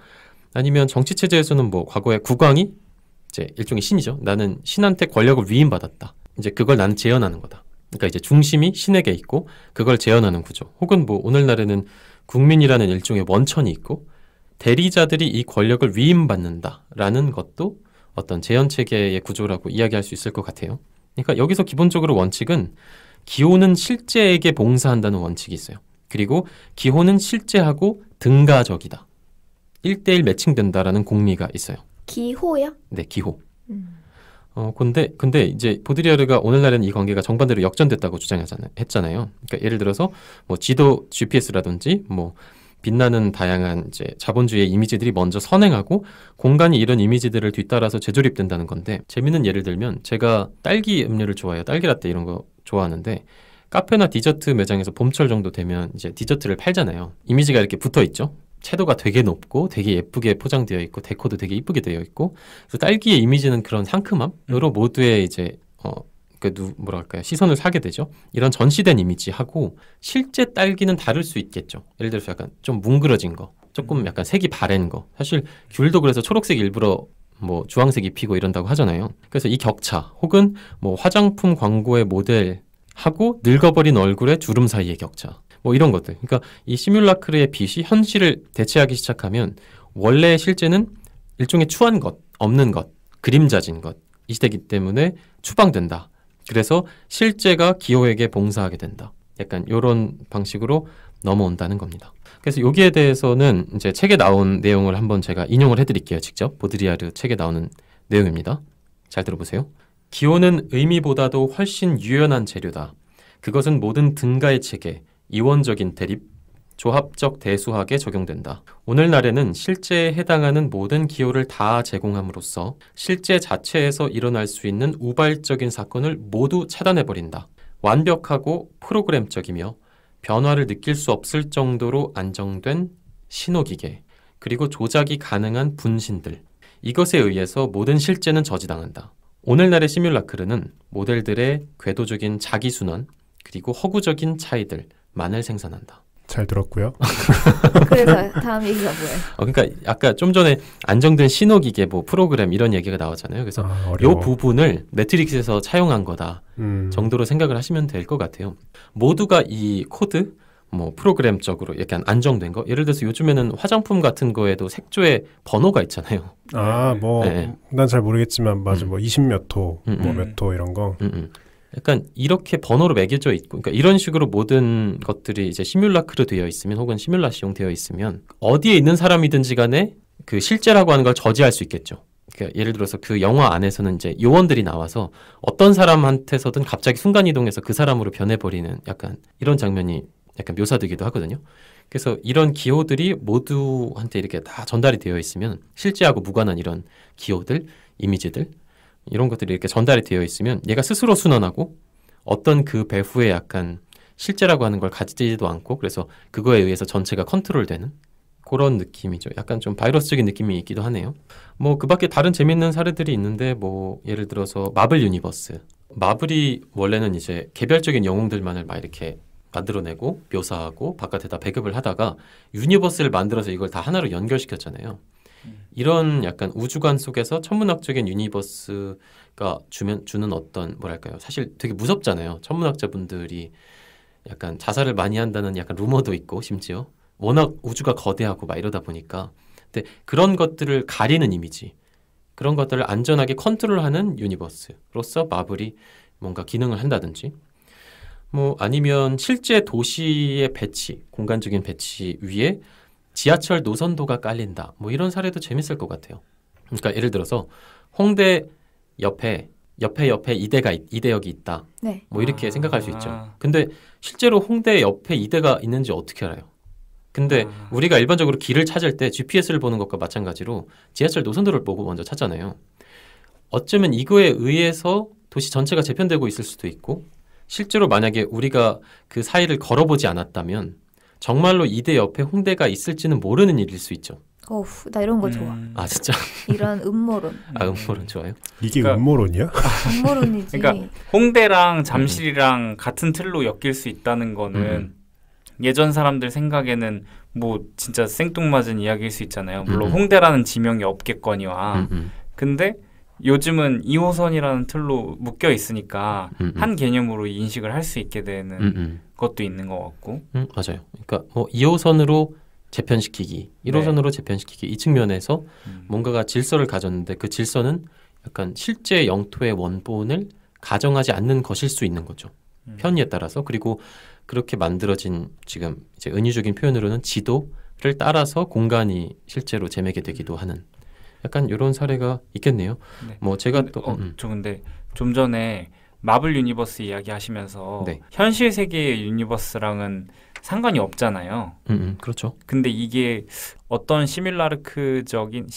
아니면 정치체제에서는 뭐 과거에 국왕이 이제 일종의 신이죠. 나는 신한테 권력을 위임받았다. 이제 그걸 나는 재현하는 거다. 그러니까 이제 중심이 신에게 있고 그걸 재현하는 구조. 혹은 뭐 오늘날에는 국민이라는 일종의 원천이 있고 대리자들이 이 권력을 위임받는다라는 것도 어떤 재현체계의 구조라고 이야기할 수 있을 것 같아요. 그러니까 여기서 기본적으로 원칙은 기호는 실제에게 봉사한다는 원칙이 있어요. 그리고 기호는 실제하고 등가적이다. 1대1 매칭된다라는 공리가 있어요. 기호요? 네, 기호. 근데 이제 보드리아르가 오늘날에는 이 관계가 정반대로 역전됐다고 했잖아요. 그러니까 예를 들어서 뭐 지도 GPS라든지 뭐 빛나는 다양한 이제 자본주의의 이미지들이 먼저 선행하고 공간이 이런 이미지들을 뒤따라서 재조립된다는 건데, 재밌는 예를 들면 제가 딸기 음료를 좋아해요. 딸기 라떼 이런 거 좋아하는데 카페나 디저트 매장에서 봄철 정도 되면 이제 디저트를 팔잖아요. 이미지가 이렇게 붙어 있죠. 채도가 되게 높고 되게 예쁘게 포장되어 있고 데코도 되게 이쁘게 되어 있고, 그래서 딸기의 이미지는 그런 상큼함으로 모두의 이제 뭐랄까요, 시선을 사게 되죠. 이런 전시된 이미지하고 실제 딸기는 다를 수 있겠죠. 예를 들어서 약간 좀 뭉그러진 거, 조금 약간 색이 바랜 거. 사실 귤도 그래서 초록색 일부러 뭐 주황색 입히고 이런다고 하잖아요. 그래서 이 격차, 혹은 뭐 화장품 광고의 모델하고 늙어버린 얼굴의 주름 사이의 격차, 뭐 이런 것들. 그러니까 이 시뮬라크르의 빛이 현실을 대체하기 시작하면 원래 실제는 일종의 추한 것, 없는 것, 그림자진 것 이 시대이기 때문에 추방된다. 그래서 실제가 기호에게 봉사하게 된다. 약간 이런 방식으로 넘어온다는 겁니다. 그래서 여기에 대해서는 이제 책에 나온 내용을 한번 제가 인용을 해드릴게요. 직접 보드리아르 책에 나오는 내용입니다. 잘 들어보세요. 기호는 의미보다도 훨씬 유연한 재료다. 그것은 모든 등가의 체계, 이원적인 대립, 조합적 대수학에 적용된다. 오늘날에는 실제에 해당하는 모든 기호를 다 제공함으로써 실제 자체에서 일어날 수 있는 우발적인 사건을 모두 차단해버린다. 완벽하고 프로그램적이며 변화를 느낄 수 없을 정도로 안정된 신호기계, 그리고 조작이 가능한 분신들, 이것에 의해서 모든 실제는 저지당한다. 오늘날의 시뮬라크르는 모델들의 궤도적인 자기순환, 그리고 허구적인 차이들만을 생산한다. 잘 들었고요. 그래서 다음 얘기가 뭐예요? 그러니까 아까 좀 전에 안정된 신호기계, 뭐 프로그램 이런 얘기가 나왔잖아요. 그래서 이 부분을 매트릭스에서 차용한 거다 정도로 생각을 하시면 될 것 같아요. 모두가 이 코드, 뭐 프로그램적으로 약간 안정된 거. 예를 들어서 요즘에는 화장품 같은 거에도 색조에 번호가 있잖아요. 난 잘 모르겠지만 맞아, 뭐 20몇 호, 뭐 몇 호 이런 거. 약간 이렇게 번호로 매겨져 있고, 그러니까 이런 식으로 모든 것들이 이제 시뮬라크로 되어 있으면, 혹은 시뮬라시용 되어 있으면 어디에 있는 사람이든지 간에 그 실제라고 하는 걸 저지할 수 있겠죠. 그러니까 예를 들어서 그 영화 안에서는 이제 요원들이 나와서 어떤 사람한테서든 갑자기 순간이동해서 그 사람으로 변해버리는 약간 이런 장면이 약간 묘사되기도 하거든요. 그래서 이런 기호들이 모두한테 이렇게 다 전달이 되어 있으면 실제하고 무관한 이런 기호들, 이미지들, 이런 것들이 이렇게 전달이 되어 있으면 얘가 스스로 순환하고 어떤 그 배후에 약간 실제라고 하는 걸 가지지도 않고, 그래서 그거에 의해서 전체가 컨트롤되는 그런 느낌이죠. 약간 좀 바이러스적인 느낌이 있기도 하네요. 뭐 그 밖에 다른 재밌는 사례들이 있는데, 뭐 예를 들어서 마블 유니버스. 마블이 원래는 이제 개별적인 영웅들만을 막 이렇게 만들어내고 묘사하고 바깥에다 배급을 하다가 유니버스를 만들어서 이걸 다 하나로 연결시켰잖아요. 이런 약간 우주관 속에서 천문학적인 유니버스가 주는 어떤 뭐랄까요, 사실 되게 무섭잖아요. 천문학자분들이 약간 자살을 많이 한다는 약간 루머도 있고, 심지어 워낙 우주가 거대하고 막 이러다 보니까. 근데 그런 것들을 가리는 이미지, 그런 것들을 안전하게 컨트롤하는 유니버스로서 마블이 뭔가 기능을 한다든지, 뭐 아니면 실제 도시의 배치, 공간적인 배치 위에 지하철 노선도가 깔린다. 뭐 이런 사례도 재밌을 것 같아요. 그러니까 예를 들어서 홍대 옆에 이대역이 있다. 네. 뭐 이렇게 생각할 수 있죠. 근데 실제로 홍대 옆에 이대가 있는지 어떻게 알아요? 근데 우리가 일반적으로 길을 찾을 때 GPS를 보는 것과 마찬가지로 지하철 노선도를 보고 먼저 찾잖아요. 어쩌면 이거에 의해서 도시 전체가 재편되고 있을 수도 있고, 실제로 만약에 우리가 그 사이를 걸어보지 않았다면 정말로 이대 옆에 홍대가 있을지는 모르는 일일 수 있죠. 나 이런 거 좋아. 아 진짜? 이런 음모론. 음모론 좋아요? 이게 그러니까, 음모론이야? 음모론이지. 그러니까 홍대랑 잠실이랑 같은 틀로 엮일 수 있다는 거는 예전 사람들 생각에는 뭐 진짜 생뚱맞은 이야기일 수 있잖아요. 물론 홍대라는 지명이 없겠거니와. 근데 요즘은 2호선이라는 틀로 묶여 있으니까 한 개념으로 인식을 할 수 있게 되는 것도 있는 것 같고. 맞아요. 그러니까 뭐 2호선으로 재편시키기, 1호선으로 재편시키기, 이 측면에서 뭔가가 질서를 가졌는데 그 질서는 약간 실제 영토의 원본을 가정하지 않는 것일 수 있는 거죠. 편의에 따라서 그리고 그렇게 만들어진 지금 이제 은유적인 표현으로는 지도를 따라서 공간이 실제로 재매게 되기도 하는 약간 이런 사례가 있겠네요. 네. 뭐 제가 근데, 저 근데 좀 전에 마블 유니버스 이야기하시면서 네. 현실 세계의 유니버스랑은 상관이 없잖아요. 그렇죠. 근데 이게 어떤 시뮬라크르적인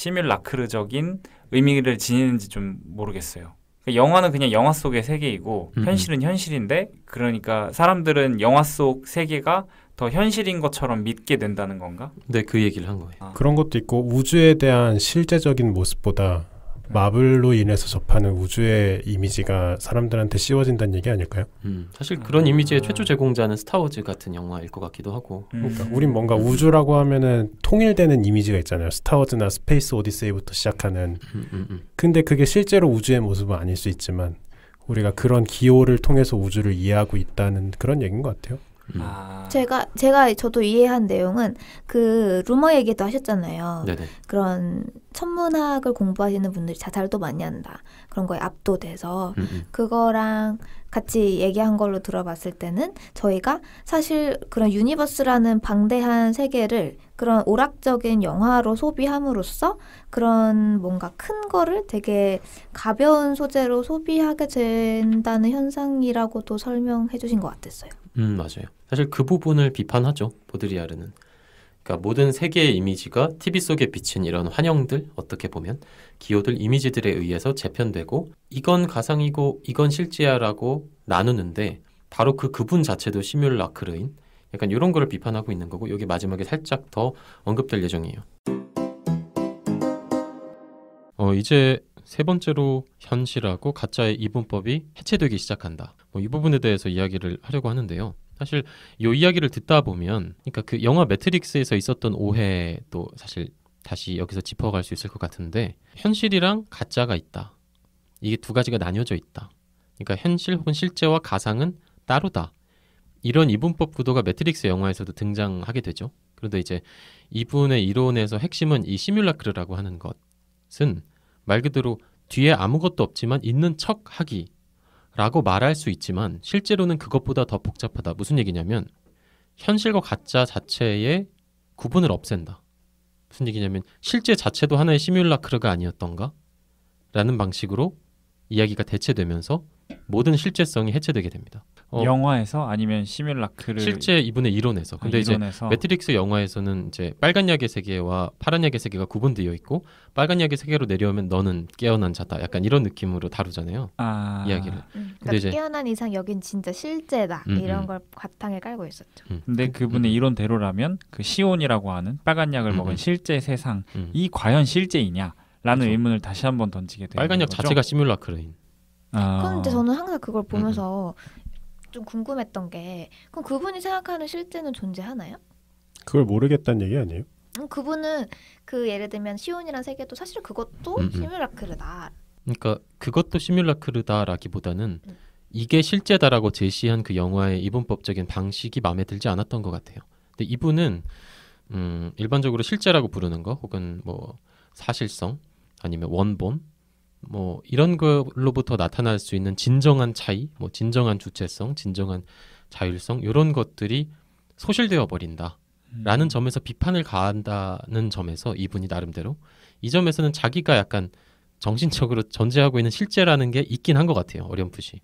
의미를 지니는지 좀 모르겠어요. 그러니까 영화는 그냥 영화 속의 세계이고 현실은 현실인데 그러니까 사람들은 영화 속 세계가 더 현실인 것처럼 믿게 된다는 건가? 네, 그 얘기를 한 거예요. 그런 것도 있고 우주에 대한 실제적인 모습보다 마블로 인해서 접하는 우주의 이미지가 사람들한테 씌워진다는 얘기 아닐까요? 사실 그런 이미지의 최초 제공자는 스타워즈 같은 영화일 것 같기도 하고. 그러니까 우린 뭔가 우주라고 하면은 통일되는 이미지가 있잖아요. 스타워즈나 스페이스 오디세이부터 시작하는. 근데 그게 실제로 우주의 모습은 아닐 수 있지만 우리가 그런 기호를 통해서 우주를 이해하고 있다는 그런 얘기인 것 같아요. 저도 이해한 내용은 그 루머 얘기도 하셨잖아요. 네네. 그런 천문학을 공부하시는 분들이 자살도 많이 한다. 그런 거에 압도돼서 그거랑 같이 얘기한 걸로 들어봤을 때는 저희가 사실 그런 유니버스라는 방대한 세계를 그런 오락적인 영화로 소비함으로써 그런 뭔가 큰 거를 되게 가벼운 소재로 소비하게 된다는 현상이라고도 설명해 주신 것 같았어요. 맞아요. 사실 그 부분을 비판하죠. 보드리아르는. 그러니까 모든 세계의 이미지가 TV 속에 비친 이런 환영들, 어떻게 보면 기호들, 이미지들에 의해서 재편되고 이건 가상이고 이건 실제야라고 나누는데 바로 그 구분 자체도 시뮬라크르인 약간 이런 거를 비판하고 있는 거고 여기 마지막에 살짝 더 언급될 예정이에요. 이제 세 번째로 현실하고 가짜의 이분법이 해체되기 시작한다. 이 부분에 대해서 이야기를 하려고 하는데요. 사실 이 이야기를 듣다 보면 그러니까 그 영화 매트릭스에서 있었던 오해도 사실 다시 여기서 짚어갈 수 있을 것 같은데 현실이랑 가짜가 있다. 이게 두 가지가 나뉘어져 있다. 그러니까 현실 혹은 실제와 가상은 따로다. 이런 이분법 구도가 매트릭스 영화에서도 등장하게 되죠. 그런데 이제 이분의 이론에서 핵심은 이 시뮬라크르라고 하는 것은 말 그대로 뒤에 아무것도 없지만 있는 척하기 라고 말할 수 있지만 실제로는 그것보다 더 복잡하다. 무슨 얘기냐면 현실과 가짜 자체의 구분을 없앤다. 무슨 얘기냐면 실제 자체도 하나의 시뮬라크르가 아니었던가? 라는 방식으로 이야기가 대체되면서 모든 실제성이 해체되게 됩니다. 영화에서 아니면 시뮬라크를 실제 이분의 이론에서. 근데 이론에서. 이제 매트릭스 영화에서는 이제 빨간 약의 세계와 파란 약의 세계가 구분되어 있고 빨간 약의 세계로 내려오면 너는 깨어난 자다. 약간 이런 느낌으로 다루잖아요. 이야기를. 그러니까 이제 깨어난 이상 여긴 진짜 실제다. 이런 걸 바탕에 깔고 있었죠. 근데 그분의 이론대로라면 그 시온이라고 하는 빨간 약을 먹은 실제 세상 이 과연 실제이냐? 라는 그렇죠. 의문을 다시 한번 던지게 되는 빨간 약 거죠? 자체가 시뮬라크르인. 그런데 저는 항상 그걸 보면서 좀 궁금했던 게 그럼 그분이 생각하는 실제는 존재하나요? 그걸 모르겠다는 얘기 아니에요? 그분은 그 예를 들면 시온이라는 세계도 사실 그것도 시뮬라크르다. 그러니까 그것도 시뮬라크르다라기보다는 이게 실제다라고 제시한 그 영화의 이분법적인 방식이 마음에 들지 않았던 것 같아요. 근데 이분은 일반적으로 실제라고 부르는 거 혹은 뭐 사실성 아니면 원본 뭐 이런 걸로부터 나타날 수 있는 진정한 차이, 뭐 진정한 주체성, 진정한 자율성 이런 것들이 소실되어 버린다라는 점에서 비판을 가한다는 점에서 이분이 나름대로 이 점에서는 자기가 약간 정신적으로 존재하고 있는 실제라는 게 있긴 한 것 같아요. 어렴풋이.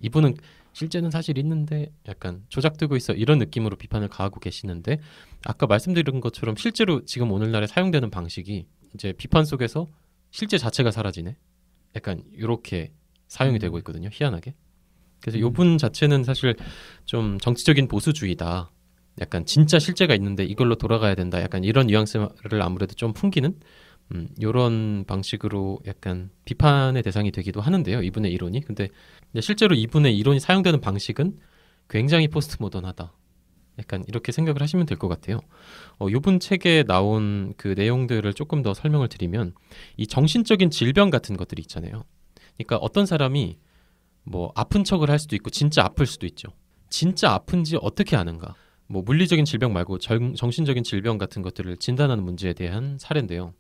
이분은 실제는 사실 있는데 약간 조작되고 있어 이런 느낌으로 비판을 가하고 계시는데 아까 말씀드린 것처럼 실제로 지금 오늘날에 사용되는 방식이 이제 비판 속에서 실제 자체가 사라지네. 약간 이렇게 사용이 되고 있거든요. 희한하게. 그래서 이분 자체는 사실 좀 정치적인 보수주의다. 약간 진짜 실제가 있는데 이걸로 돌아가야 된다. 약간 이런 뉘앙스를 아무래도 좀 풍기는 이런 방식으로 약간 비판의 대상이 되기도 하는데요. 이분의 이론이. 근데 실제로 이분의 이론이 사용되는 방식은 굉장히 포스트 모던하다. 약간 이렇게 생각을 하시면 될 것 같아요. 이분 책에 나온 그 내용들을 조금 더 설명을 드리면 이 정신적인 질병 같은 것들이 있잖아요. 그러니까 어떤 사람이 뭐 아픈 척을 할 수도 있고 진짜 아플 수도 있죠. 진짜 아픈지 어떻게 아는가? 뭐 물리적인 질병 말고 정신적인 질병 같은 것들을 진단하는 문제에 대한 사례인데요.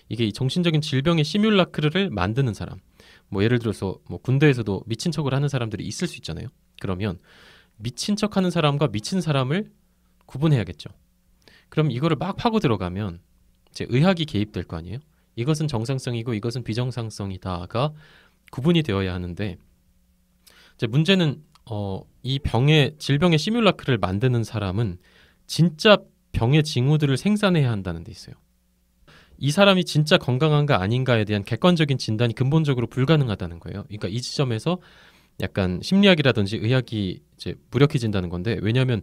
이게 이 정신적인 질병의 시뮬라크를 만드는 사람, 뭐 예를 들어서 뭐 군대에서도 미친 척을 하는 사람들이 있을 수 있잖아요. 그러면 미친 척하는 사람과 미친 사람을 구분해야겠죠. 그럼 이거를 막 파고 들어가면 이제 의학이 개입될 거 아니에요. 이것은 정상성이고 이것은 비정상성이다가 구분이 되어야 하는데 이제 문제는 이 질병의 시뮬라크를 만드는 사람은 진짜 병의 징후들을 생산해야 한다는 데 있어요. 이 사람이 진짜 건강한가 아닌가에 대한 객관적인 진단이 근본적으로 불가능하다는 거예요. 그러니까 이 지점에서 약간 심리학이라든지 의학이 이제 무력해진다는 건데, 왜냐하면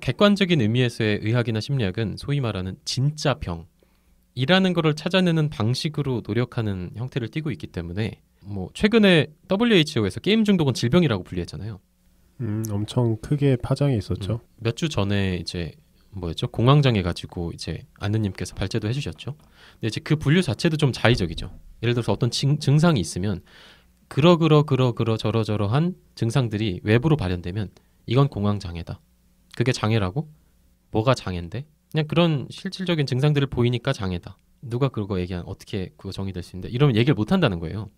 객관적인 의미에서의 의학이나 심리학은 소위 말하는 진짜 병이라는 거를 찾아내는 방식으로 노력하는 형태를 띠고 있기 때문에 뭐 최근에 WHO에서 게임 중독은 질병이라고 분류했잖아요. 엄청 크게 파장이 있었죠. 몇 주 전에 이제 뭐였죠? 공황장애 가지고 이제 아느님께서 발제도 해주셨죠. 근데 이제 그 분류 자체도 좀 자의적이죠. 예를 들어서 어떤 증상이 있으면 저러저러한 증상들이 외부로 발현되면 이건 공황장애다. 그게 장애라고? 뭐가 장애인데? 그냥 그런 실질적인 증상들을 보이니까 장애다. 누가 그거 얘기한 어떻게 그거 정의될 수 있는데? 이러면 얘기를 못 한다는 거예요.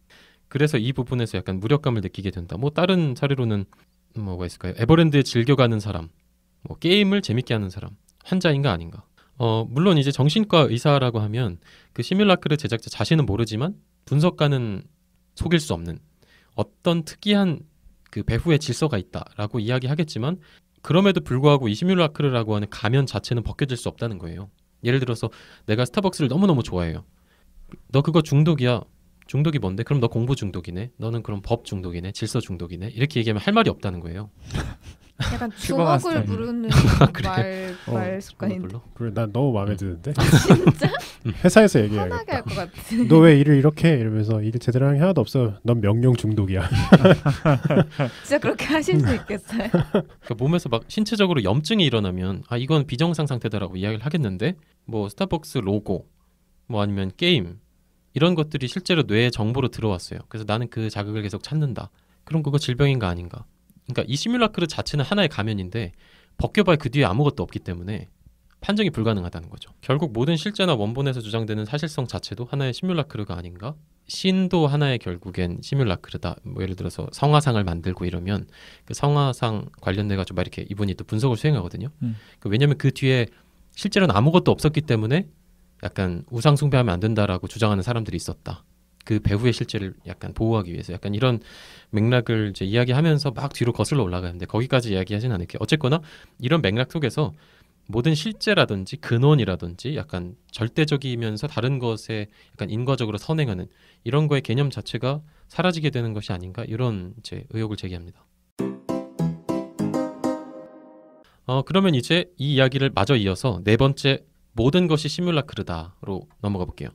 그래서 이 부분에서 약간 무력감을 느끼게 된다. 뭐 다른 사례로는 뭐가 있을까요? 에버랜드에 즐겨가는 사람, 뭐 게임을 재밌게 하는 사람, 환자인가 아닌가? 물론 이제 정신과 의사라고 하면 그 시뮬라크르 제작자 자신은 모르지만 분석가는 속일 수 없는 어떤 특이한 그 배후의 질서가 있다라고 이야기하겠지만, 그럼에도 불구하고 이 시뮬라크르라고 하는 가면 자체는 벗겨질 수 없다는 거예요. 예를 들어서 내가 스타벅스를 너무너무 좋아해요. 너 그거 중독이야. 중독이 뭔데? 그럼 너 공부 중독이네. 너는 그럼 법 중독이네. 질서 중독이네. 이렇게 얘기하면 할 말이 없다는 거예요. 약간 주먹을 부르는 말 습관인데. 그래, 난 너무 마음에 드는데. 진짜? 회사에서 얘기해야겠다. 편하게 할 것 같아. 너 왜 일을 이렇게 해? 이러면서 일 제대로 하는 게 하나도 없어. 넌 명령 중독이야. 진짜 그렇게 하실 수 있겠어요? 그러니까 몸에서 막 신체적으로 염증이 일어나면 이건 비정상 상태다라고 이야기를 하겠는데, 뭐 스타벅스 로고, 뭐 아니면 게임 이런 것들이 실제로 뇌에 정보로 들어왔어요. 그래서 나는 그 자극을 계속 찾는다. 그럼 그거 질병인가 아닌가? 그러니까 이 시뮬라크르 자체는 하나의 가면인데 벗겨봐야 그 뒤에 아무것도 없기 때문에 판정이 불가능하다는 거죠. 결국 모든 실제나 원본에서 주장되는 사실성 자체도 하나의 시뮬라크르가 아닌가? 신도 하나의 결국엔 시뮬라크르다. 뭐 예를 들어서 성화상을 만들고 이러면 그 성화상 관련돼가지고 막 이렇게 이분이 또 분석을 수행하거든요. 왜냐하면 그 뒤에 실제로는 아무것도 없었기 때문에 약간 우상 숭배하면 안 된다라고 주장하는 사람들이 있었다. 그 배후의 실체를 약간 보호하기 위해서 약간 이런 맥락을 이제 이야기하면서 막 뒤로 거슬러 올라가는데 거기까지 이야기하진 않을게요. 어쨌거나 이런 맥락 속에서 모든 실제라든지 근원이라든지 약간 절대적이면서 다른 것에 약간 인과적으로 선행하는 이런 거의 개념 자체가 사라지게 되는 것이 아닌가, 이런 이제 의혹을 제기합니다. 그러면 이제 이 이야기를 마저 이어서 네 번째, 모든 것이 시뮬라크르다로 넘어가 볼게요.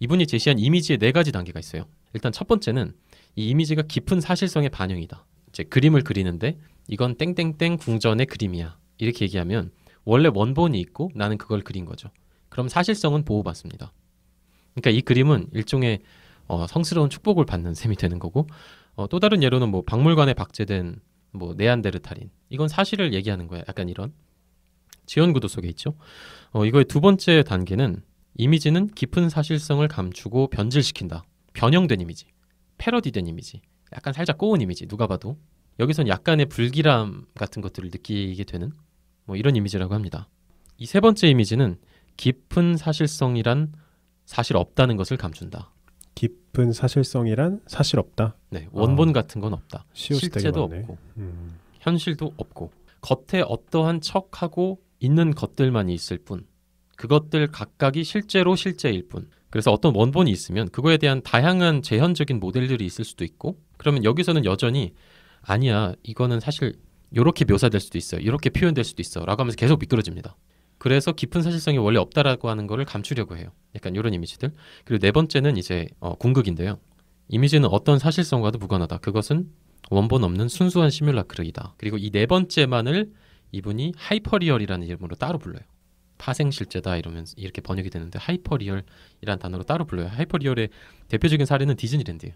이분이 제시한 이미지의 네 가지 단계가 있어요. 일단 첫 번째는 이 이미지가 깊은 사실성의 반영이다. 이제 그림을 그리는데 이건 땡땡땡 궁전의 그림이야. 이렇게 얘기하면 원래 원본이 있고 나는 그걸 그린 거죠. 그럼 사실성은 보호받습니다. 그러니까 이 그림은 일종의 성스러운 축복을 받는 셈이 되는 거고, 또 다른 예로는 뭐 박물관에 박제된 뭐 네안데르탈인, 이건 사실을 얘기하는 거야. 약간 이런 지연구도 속에 있죠. 이거의 두 번째 단계는 이미지는 깊은 사실성을 감추고 변질시킨다. 변형된 이미지, 패러디된 이미지, 약간 살짝 꼬운 이미지, 누가 봐도 여기선 약간의 불길함 같은 것들을 느끼게 되는 뭐 이런 이미지라고 합니다. 이 세 번째 이미지는 깊은 사실성이란 사실 없다는 것을 감춘다. 깊은 사실성이란 사실 없다? 네, 원본 같은 건 없다. 실제도 없고 현실도 없고 겉에 어떠한 척하고 있는 것들만이 있을 뿐, 그것들 각각이 실제로 실제일 뿐. 그래서 어떤 원본이 있으면 그거에 대한 다양한 재현적인 모델들이 있을 수도 있고, 그러면 여기서는 여전히 아니야, 이거는 사실 이렇게 묘사될 수도 있어요, 이렇게 표현될 수도 있어 라고 하면서 계속 미끄러집니다. 그래서 깊은 사실성이 원래 없다라고 하는 거를 감추려고 해요. 약간 이런 이미지들. 그리고 네 번째는 이제 궁극인데요. 이미지는 어떤 사실성과도 무관하다. 그것은 원본 없는 순수한 시뮬라크르이다. 그리고 이 네 번째만을 이분이 하이퍼리얼이라는 이름으로 따로 불러요. 파생실제다 이러면서 이렇게 번역이 되는데 하이퍼리얼이라는 단어로 따로 불러요. 하이퍼리얼의 대표적인 사례는 디즈니랜드예요.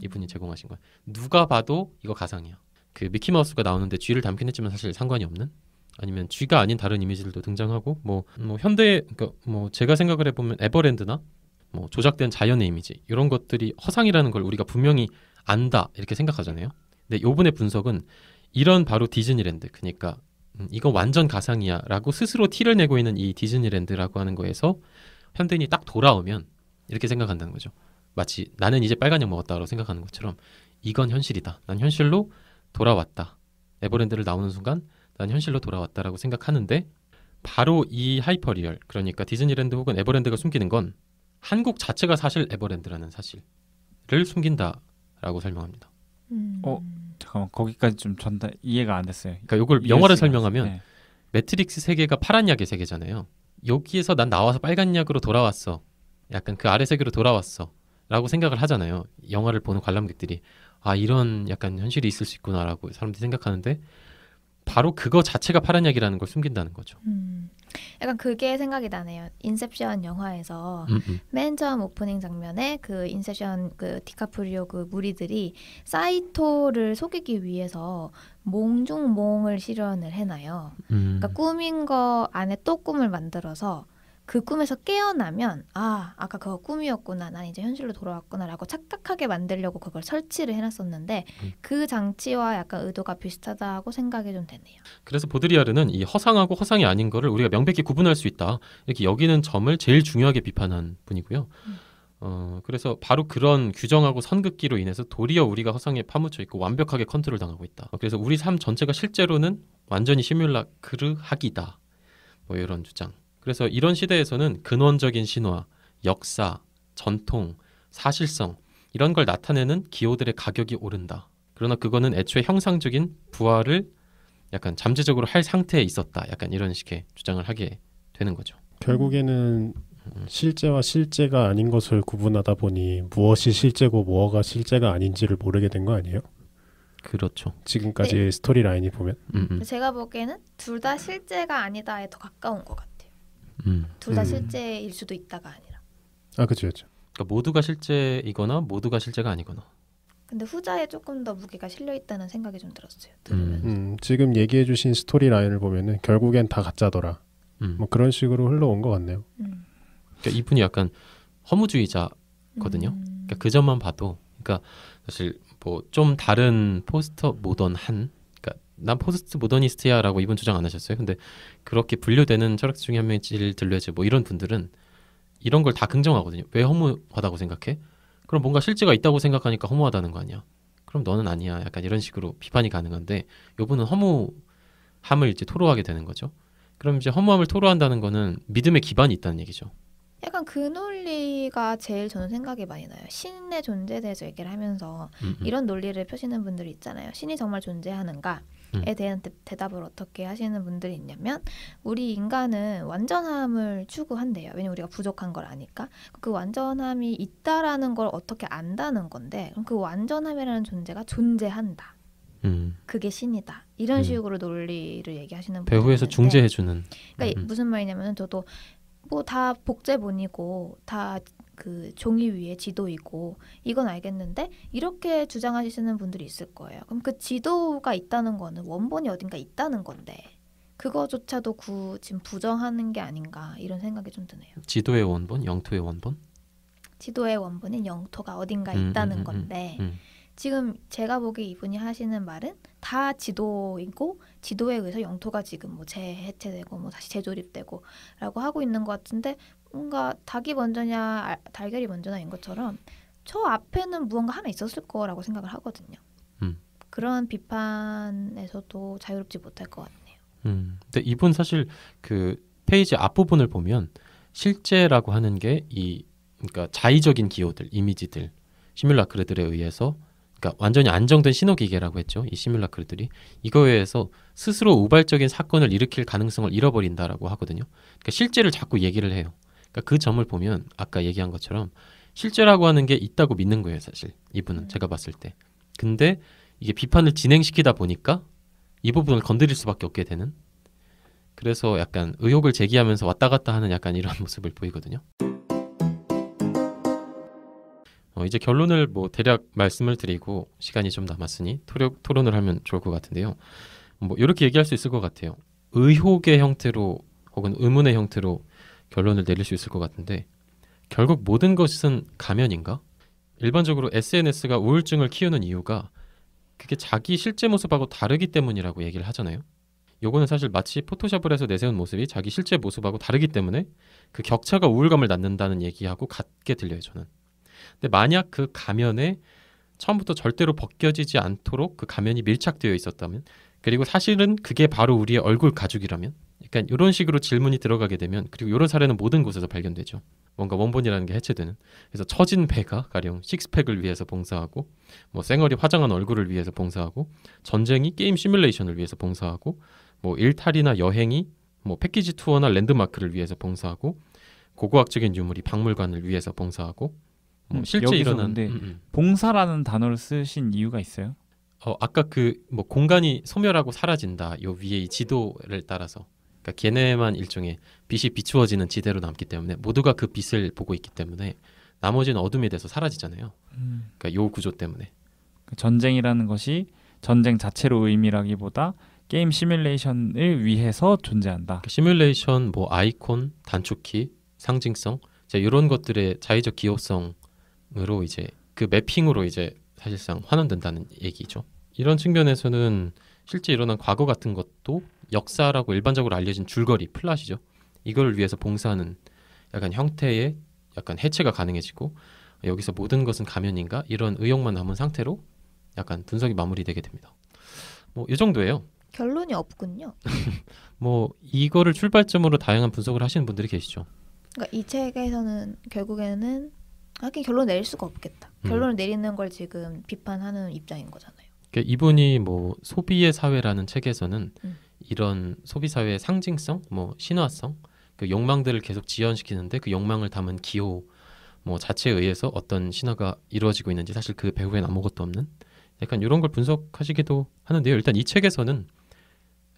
이분이 제공하신 거예요. 누가 봐도 이거 가상이야. 그 미키마우스가 나오는데 쥐를 담긴 했지만 사실 상관이 없는, 아니면 쥐가 아닌 다른 이미지들도 등장하고, 뭐 현대, 그러니까 뭐 제가 생각을 해보면 에버랜드나 뭐 조작된 자연의 이미지 이런 것들이 허상이라는 걸 우리가 분명히 안다 이렇게 생각하잖아요. 근데 요번에 분석은 이런 바로 디즈니랜드, 그러니까 이건 완전 가상이야 라고 스스로 티를 내고 있는 이 디즈니랜드라고 하는 거에서 현대인이 딱 돌아오면 이렇게 생각한다는 거죠. 마치 나는 이제 빨간 약 먹었다라고 생각하는 것처럼 이건 현실이다. 난 현실로 돌아왔다. 에버랜드를 나오는 순간 난 현실로 돌아왔다라고 생각하는데 바로 이 하이퍼리얼, 그러니까 디즈니랜드 혹은 에버랜드가 숨기는 건 한국 자체가 사실 에버랜드라는 사실을 숨긴다라고 설명합니다. 잠깐만, 거기까지 좀 전달 이해가 안 됐어요. 그러니까 이걸 영화를 설명하면 네. 매트릭스 세계가 파란 약의 세계잖아요. 여기에서 난 나와서 빨간 약으로 돌아왔어. 약간 그 아래 세계로 돌아왔어. 라고 생각을 하잖아요. 영화를 보는 관람객들이. 아, 이런 약간 현실이 있을 수 있구나라고 사람들이 생각하는데 바로 그거 자체가 파란 약이라는 걸 숨긴다는 거죠. 약간 그게 생각이 나네요. 인셉션 영화에서 맨 처음 오프닝 장면에 그 인셉션 그 디카프리오 그 무리들이 사이토를 속이기 위해서 몽중몽을 실현을 해놔요. 그러니까 꾸민 거 안에 또 꿈을 만들어서 그 꿈에서 깨어나면 아까 그거 꿈이었구나, 난 이제 현실로 돌아왔구나라고 착각하게 만들려고 그걸 설치를 해놨었는데 그 장치와 약간 의도가 비슷하다고 생각이 좀 되네요. 그래서 보드리아르는 이 허상하고 허상이 아닌 거를 우리가 명백히 구분할 수 있다 이렇게 여기는 점을 제일 중요하게 비판한 분이고요. 그래서 바로 그런 규정하고 선긋기로 인해서 도리어 우리가 허상에 파묻혀 있고 완벽하게 컨트롤 당하고 있다. 그래서 우리 삶 전체가 실제로는 완전히 시뮬라크르학이다. 뭐 이런 주장. 그래서 이런 시대에서는 근원적인 신화, 역사, 전통, 사실성 이런 걸 나타내는 기호들의 가격이 오른다. 그러나 그거는 애초에 형상적인 부활을 약간 잠재적으로 할 상태에 있었다. 약간 이런 식의 주장을 하게 되는 거죠. 결국에는 실제와 실제가 아닌 것을 구분하다 보니 무엇이 실제고 무엇가 실제가 아닌지를 모르게 된 거 아니에요? 그렇죠. 지금까지 네. 스토리 라인이 보면 제가 보기에는 둘 다 실제가 아니다에 더 가까운 것 같아요. 둘 다 실제일 수도 있다가 아니라. 그렇죠. 그러니까 모두가 실제이거나 모두가 실제가 아니거나. 근데 후자에 조금 더 무게가 실려 있다는 생각이 좀 들었어요. 들으면서. 지금 얘기해주신 스토리 라인을 보면은 결국엔 다 가짜더라. 뭐 그런 식으로 흘러온 것 같네요. 그러니까 이분이 약간 허무주의자거든요. 그러니까 그 점만 봐도, 그러니까 사실 뭐 좀 다른 포스트 모던한, 그러니까 난 포스트 모더니스트야라고 이분 주장 안 하셨어요. 근데 그렇게 분류되는 철학자 중에 한 명이 질 들레즈 뭐 이런 분들은 이런 걸 다 긍정하거든요. 왜 허무하다고 생각해? 그럼 뭔가 실제가 있다고 생각하니까 허무하다는 거 아니야? 그럼 너는 아니야. 약간 이런 식으로 비판이 가능한데 이분은 허무함을 이제 토로하게 되는 거죠. 그럼 이제 허무함을 토로한다는 거는 믿음의 기반이 있다는 얘기죠. 약간 그 논리가 제일 저는 생각이 많이 나요. 신의 존재에 대해서 얘기를 하면서 이런 논리를 펴시는 분들이 있잖아요. 신이 정말 존재하는가에 대한 대답을 어떻게 하시는 분들이 있냐면 우리 인간은 완전함을 추구한대요. 왜냐면 우리가 부족한 걸 아니까. 그 완전함이 있다라는 걸 어떻게 안다는 건데 그럼 그 완전함이라는 존재가 존재한다. 그게 신이다. 이런 식으로 논리를 얘기하시는 분들이 배후에서 있는데 중재해주는. 그러니까 무슨 말이냐면 저도 뭐 다 복제본이고 다 그 종이 위에 지도이고 이건 알겠는데 이렇게 주장하시는 분들이 있을 거예요. 그럼 그 지도가 있다는 거는 원본이 어딘가 있다는 건데 그거조차도 지금 부정하는 게 아닌가 이런 생각이 좀 드네요. 지도의 원본, 영토의 원본? 지도의 원본인 영토가 어딘가 있다는 건데 지금 제가 보기에 이분이 하시는 말은 다 지도이고 지도에 의해서 영토가 지금 뭐 재해체되고 뭐 다시 재조립되고 라고 하고 있는 것 같은데 뭔가 닭이 먼저냐 달걀이 먼저냐인 것처럼 저 앞에는 무언가 하나 있었을 거라고 생각을 하거든요. 그런 비판에서도 자유롭지 못할 것 같네요. 근데 이분 사실 그 페이지 앞부분을 보면 실제라고 하는 게 그러니까 자의적인 기호들, 이미지들, 시뮬라크들에 의해서 그러니까 완전히 안정된 신호기계라고 했죠. 이 시뮬라크들이 이거에 의해서 스스로 우발적인 사건을 일으킬 가능성을 잃어버린다라고 하거든요. 그러니까 실제를 자꾸 얘기를 해요. 그러니까 그 점을 보면 아까 얘기한 것처럼 실제라고 하는 게 있다고 믿는 거예요. 사실 이분은 제가 봤을 때. 근데 이게 비판을 진행시키다 보니까 이 부분을 건드릴 수밖에 없게 되는, 그래서 약간 의혹을 제기하면서 왔다 갔다 하는 약간 이런 모습을 보이거든요. 이제 결론을 뭐 대략 말씀을 드리고 시간이 좀 남았으니 토론을 하면 좋을 것 같은데요. 뭐 이렇게 얘기할 수 있을 것 같아요. 의혹의 형태로 혹은 의문의 형태로 결론을 내릴 수 있을 것 같은데 결국 모든 것은 가면인가? 일반적으로 SNS가 우울증을 키우는 이유가 그게 자기 실제 모습하고 다르기 때문이라고 얘기를 하잖아요. 요거는 사실 마치 포토샵을 해서 내세운 모습이 자기 실제 모습하고 다르기 때문에 그 격차가 우울감을 낳는다는 얘기하고 같게 들려요, 저는. 근데 만약 그 가면에 처음부터 절대로 벗겨지지 않도록 그 가면이 밀착되어 있었다면, 그리고 사실은 그게 바로 우리의 얼굴 가죽이라면, 약간 이런 식으로 질문이 들어가게 되면, 그리고 이런 사례는 모든 곳에서 발견되죠. 뭔가 원본이라는 게 해체되는. 그래서 처진 배가 가령 식스팩을 위해서 봉사하고, 뭐 쌩얼이 화장한 얼굴을 위해서 봉사하고, 전쟁이 게임 시뮬레이션을 위해서 봉사하고, 뭐 일탈이나 여행이 뭐 패키지 투어나 랜드마크를 위해서 봉사하고, 고고학적인 유물이 박물관을 위해서 봉사하고, 뭐 실제 일어난 봉사라는 단어를 쓰신 이유가 있어요? 아까 그 뭐 공간이 소멸하고 사라진다. 요 위에 이 지도를 따라서, 그러니까 걔네만 일종의 빛이 비추어지는 지대로 남기 때문에 모두가 그 빛을 보고 있기 때문에 나머지는 어둠이 돼서 사라지잖아요. 그러니까 요 구조 때문에 전쟁이라는 것이 전쟁 자체로 의미라기보다 게임 시뮬레이션을 위해서 존재한다. 그러니까 시뮬레이션, 뭐 아이콘, 단축키, 상징성, 이런 것들의 자의적 기호성으로 이제 그 매핑으로 이제 사실상 환원된다는 얘기죠. 이런 측면에서는 실제 일어난 과거 같은 것도 역사라고 일반적으로 알려진 줄거리, 플랫이죠. 이걸 위해서 봉사하는 약간 형태의 약간 해체가 가능해지고, 여기서 모든 것은 가면인가? 이런 의혹만 남은 상태로 약간 분석이 마무리되게 됩니다. 뭐 이 정도예요. 결론이 없군요. 뭐 이거를 출발점으로 다양한 분석을 하시는 분들이 계시죠. 그러니까 이 책에서는 결국에는 하긴 결론 내릴 수가 없겠다. 결론을 내리는 걸 지금 비판하는 입장인 거잖아요. 그러니까 이분이 뭐 소비의 사회라는 책에서는 이런 소비 사회의 상징성, 뭐 신화성, 그 욕망들을 계속 지연시키는데 그 욕망을 담은 기호 뭐 자체에 의해서 어떤 신화가 이루어지고 있는지 사실 그 배후엔 아무것도 없는, 약간 이런 걸 분석하시기도 하는데요. 일단 이 책에서는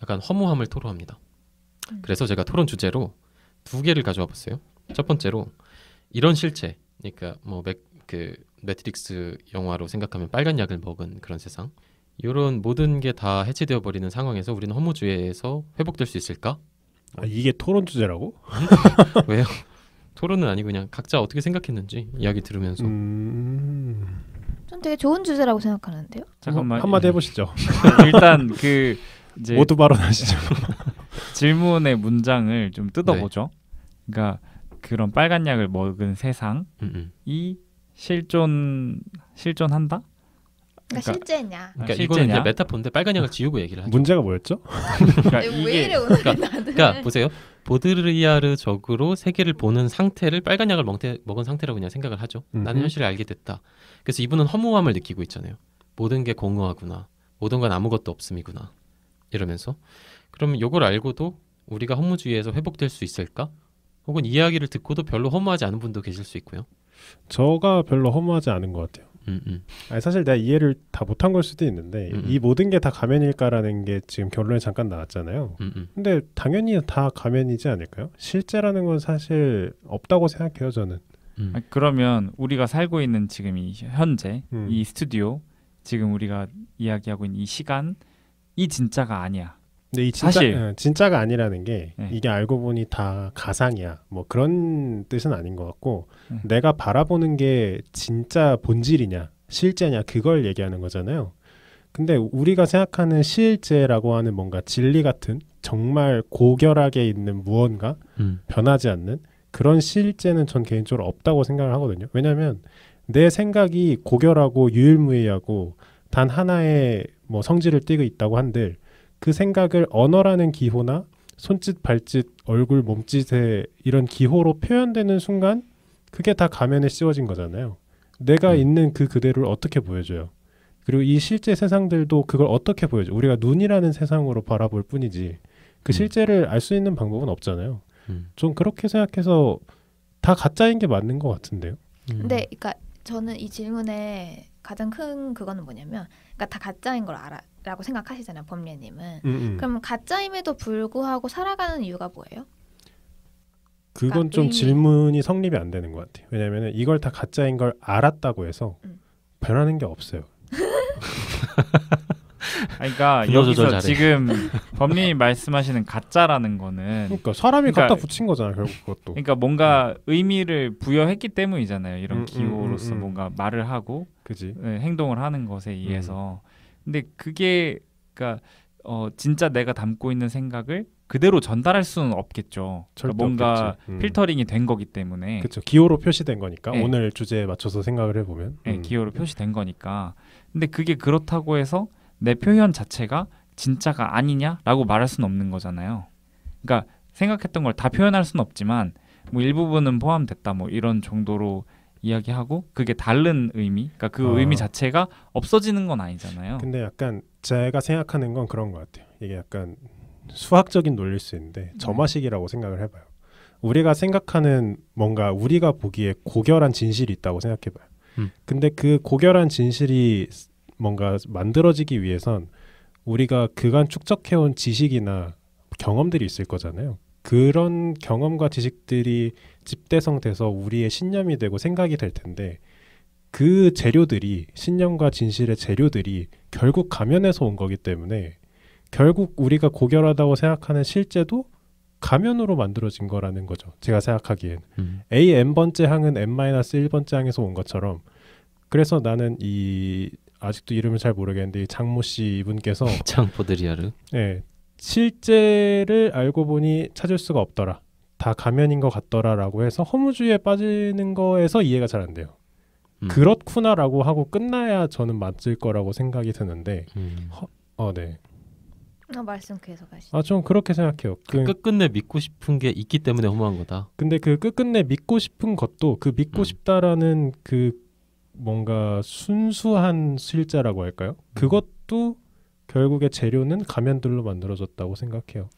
약간 허무함을 토로합니다. 그래서 제가 토론 주제로 2개를 가져와 봤어요. 첫 번째로 이런 실체, 그러니까 뭐 매트릭스 영화로 생각하면 빨간 약을 먹은 그런 세상, 이런 모든 게 다 해체되어 버리는 상황에서 우리는 허무주의에서 회복될 수 있을까? 이게 토론 주제라고? 왜요? 토론은 아니고 그냥 각자 어떻게 생각했는지 이야기 들으면서. 전 되게 좋은 주제라고 생각하는데요. 잠깐만, 한마디 해보시죠. 일단 그 이제 모두 발언하시죠. 질문의 문장을 좀 뜯어보죠. 네. 그러니까 그런 빨간 약을 먹은 세상이 실존한다? 그러니까 실제냐? 그러니까 이거는 이제 메타포인데 빨간 약을 지우고 얘기를 하죠. 문제가 뭐였죠? 그러니까 왜 이래 오늘 그러니까 보세요. 보드리아르적으로 세계를 보는 상태를 빨간 약을 먹은 상태라고 그냥 생각을 하죠. 나는 현실을 알게 됐다. 그래서 이분은 허무함을 느끼고 있잖아요. 모든 게 공허하구나. 모든 건 아무것도 없음이구나. 이러면서 그러면 이걸 알고도 우리가 허무주의에서 회복될 수 있을까? 혹은 이야기를 듣고도 별로 허무하지 않은 분도 계실 수 있고요. 저가 별로 허무하지 않은 것 같아요. 아니, 사실 내가 이해를 다 못한 걸 수도 있는데 이 모든 게 다 가면일까라는 게 지금 결론에 잠깐 나왔잖아요. 근데 당연히 다 가면이지 않을까요? 실제라는 건 사실 없다고 생각해요, 저는. 그러면 우리가 살고 있는 지금 이 현재 이 스튜디오, 지금 우리가 이야기하고 있는 이 시간이 진짜가 아니야. 근데 이 진짜가 아니라는 게 이게 알고 보니 다 가상이야. 뭐 그런 뜻은 아닌 것 같고 내가 바라보는 게 진짜 본질이냐 실제냐 그걸 얘기하는 거잖아요. 근데 우리가 생각하는 실제라고 하는 뭔가 진리 같은 정말 고결하게 있는 무언가 변하지 않는 그런 실제는 전 개인적으로 없다고 생각을 하거든요. 왜냐하면 내 생각이 고결하고 유일무이하고 단 하나의 뭐 성질을 띠고 있다고 한들 그 생각을 언어라는 기호나 손짓, 발짓, 얼굴, 몸짓의 이런 기호로 표현되는 순간 그게 다 가면에 씌워진 거잖아요. 내가 있는 그 그대로를 어떻게 보여줘요. 그리고 이 실제 세상들도 그걸 어떻게 보여줘. 우리가 눈이라는 세상으로 바라볼 뿐이지 그 실제를 알 수 있는 방법은 없잖아요. 좀 그렇게 생각해서 다 가짜인 게 맞는 것 같은데요. 근데 그러니까 저는 이 질문에 가장 큰 그거는 뭐냐면 그러니까 다 가짜인 걸 라고 생각하시잖아요, 범례님은. 그럼 가짜임에도 불구하고 살아가는 이유가 뭐예요? 그건 그러니까 좀 질문이 성립이 안 되는 것 같아요. 왜냐하면 이걸 다 가짜인 걸 알았다고 해서 변하는 게 없어요. 그러니까 여기서 지금 범님이 말씀하시는 가짜라는 거는 그러니까 사람이 갖다 붙인 거잖아요, 결국 그것도. 그러니까 뭔가 의미를 부여했기 때문이잖아요. 이런 기호로서 뭔가 말을 하고 그지? 행동을 하는 것에 의해서. 근데 그게 그러니까 진짜 내가 담고 있는 생각을 그대로 전달할 수는 없겠죠. 그러니까 뭔가 필터링이 된 거기 때문에. 그렇죠. 기호로 표시된 거니까. 네. 오늘 주제에 맞춰서 생각을 해보면. 네, 기호로 표시된 거니까. 근데 그게 그렇다고 해서 내 표현 자체가 진짜가 아니냐라고 말할 수는 없는 거잖아요. 그러니까 생각했던 걸 다 표현할 수는 없지만 뭐 일부분은 포함됐다 뭐 이런 정도로 이야기하고 그게 다른 의미, 그러니까 그 의미 자체가 없어지는 건 아니잖아요. 근데 약간 제가 생각하는 건 그런 것 같아요. 이게 약간 수학적인 논리일 수 있는데 점화식이라고 생각을 해봐요. 우리가 생각하는 뭔가 우리가 보기에 고결한 진실이 있다고 생각해봐요. 근데 그 고결한 진실이 뭔가 만들어지기 위해선 우리가 그간 축적해온 지식이나 경험들이 있을 거잖아요. 그런 경험과 지식들이 집대성돼서 우리의 신념이 되고 생각이 될 텐데 그 재료들이 신념과 진실의 재료들이 결국 가면에서 온 거기 때문에 결국 우리가 고결하다고 생각하는 실제도 가면으로 만들어진 거라는 거죠. 제가 생각하기엔 A n번째 항은 n-1번째 항에서 온 것처럼 그래서 나는 이 아직도 이름을 잘 모르겠는데 장모 씨 이분께서 장 보드리아르 네, 실제를 알고 보니 찾을 수가 없더라. 다 가면인 것 같더라라고 해서 허무주의에 빠지는 거에서 이해가 잘 안 돼요. 그렇구나라고 하고 끝나야 저는 맞을 거라고 생각이 드는데 네. 말씀 계속 하시죠. 좀 그렇게 생각해요. 끝끝내 믿고 싶은 게 있기 때문에 허무한 거다. 근데 그 끝끝내 믿고 싶은 것도 그 믿고 싶다라는 그 뭔가 순수한 실제라고 할까요? 그것도 결국에 재료는 가면들로 만들어졌다고 생각해요.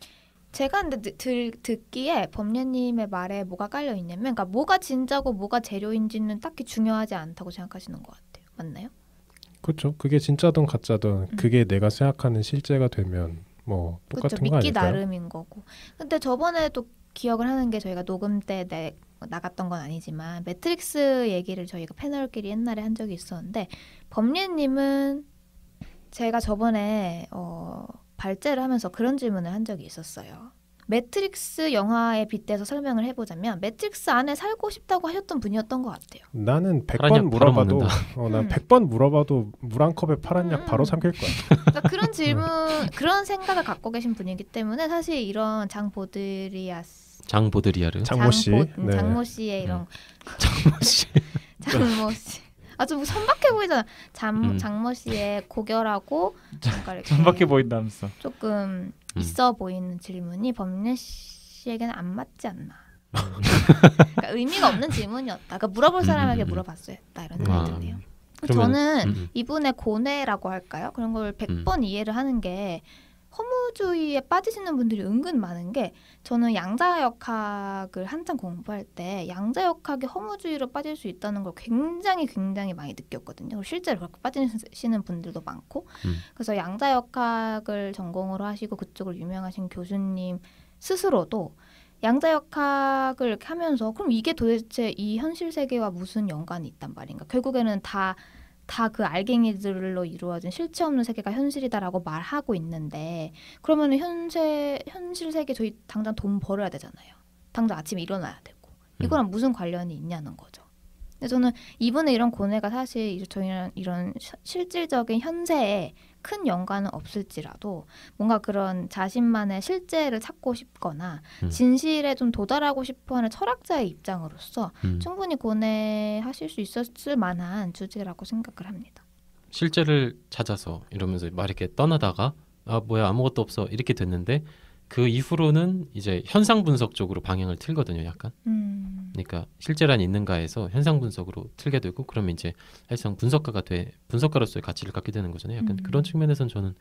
제가 근데 듣기에 범례님의 말에 뭐가 깔려 있냐면, 그러니까 뭐가 진짜고 뭐가 재료인지는 딱히 중요하지 않다고 생각하시는 것 같아요. 맞나요? 그렇죠. 그게 진짜든 가짜든 그게 내가 생각하는 실제가 되면 뭐 똑같은 그쵸, 거 믿기 아닐까요? 나름인 거고. 근데 저번에 또 기억을 하는 게 저희가 녹음 때 나갔던 건 아니지만 매트릭스 얘기를 저희가 패널끼리 옛날에 한 적이 있었는데 범례님은 제가 저번에 발제를 하면서 그런 질문을 한 적이 있었어요. 매트릭스 영화에 빗대서 설명을 해보자면 매트릭스 안에 살고 싶다고 하셨던 분이었던 것 같아요. 나는 파란 100번 약 바로 물어봐도 먹는다. 난 100번 물어봐도 물 한 컵에 파란 약 바로 삼킬 거야. 그러니까 그런 질문, 그런 생각을 갖고 계신 분이기 때문에 사실 이런 장 보드리아르 장모 씨. 네. 장모 씨의 이런 장모 씨. 장모 씨. 좀 선박해 보이잖아. 장모 씨의 고결하고 뭔가 이렇게 천박해 보인다면서. 조금 있어 보이는 질문이 범례 씨에게는 안 맞지 않나. 그러니까 의미가 없는 질문이었다. 그러니까 물어볼 사람에게 물어봤어야 했다 이런 생각이 드네요. 저는 이분의 고뇌라고 할까요? 그런 걸 100번 이해를 하는 게 허무주의에 빠지시는 분들이 은근 많은 게 저는 양자역학을 한창 공부할 때 양자역학이 허무주의로 빠질 수 있다는 걸 굉장히 많이 느꼈거든요. 실제로 그렇게 빠지시는 분들도 많고 그래서 양자역학을 전공으로 하시고 그쪽을 유명하신 교수님 스스로도 양자역학을 이렇게 하면서 그럼 이게 도대체 이 현실 세계와 무슨 연관이 있단 말인가? 결국에는 다 그 알갱이들로 이루어진 실체 없는 세계가 현실이다라고 말하고 있는데 그러면 현실 세계 저희 당장 돈 벌어야 되잖아요. 당장 아침에 일어나야 되고 이거랑 무슨 관련이 있냐는 거죠. 근데 저는 이분의 이런 고뇌가 사실 저희는 이런 실질적인 현세에 큰 연관은 없을지라도 뭔가 그런 자신만의 실제를 찾고 싶거나 진실에 좀 도달하고 싶어하는 철학자의 입장으로서 충분히 고뇌하실 수 있었을 만한 주제라고 생각을 합니다. 실제를 찾아서 이러면서 막 이렇게 떠나다가 뭐야 아무것도 없어 이렇게 됐는데 그 이후로는 이제 현상 분석 쪽으로 방향을 틀거든요, 약간. 그러니까 실제란 있는가에서 현상 분석으로 틀게 되고 그러면 이제 사실상 분석가로서의 가치를 갖게 되는 거잖아요. 약간 그런 측면에서는 저는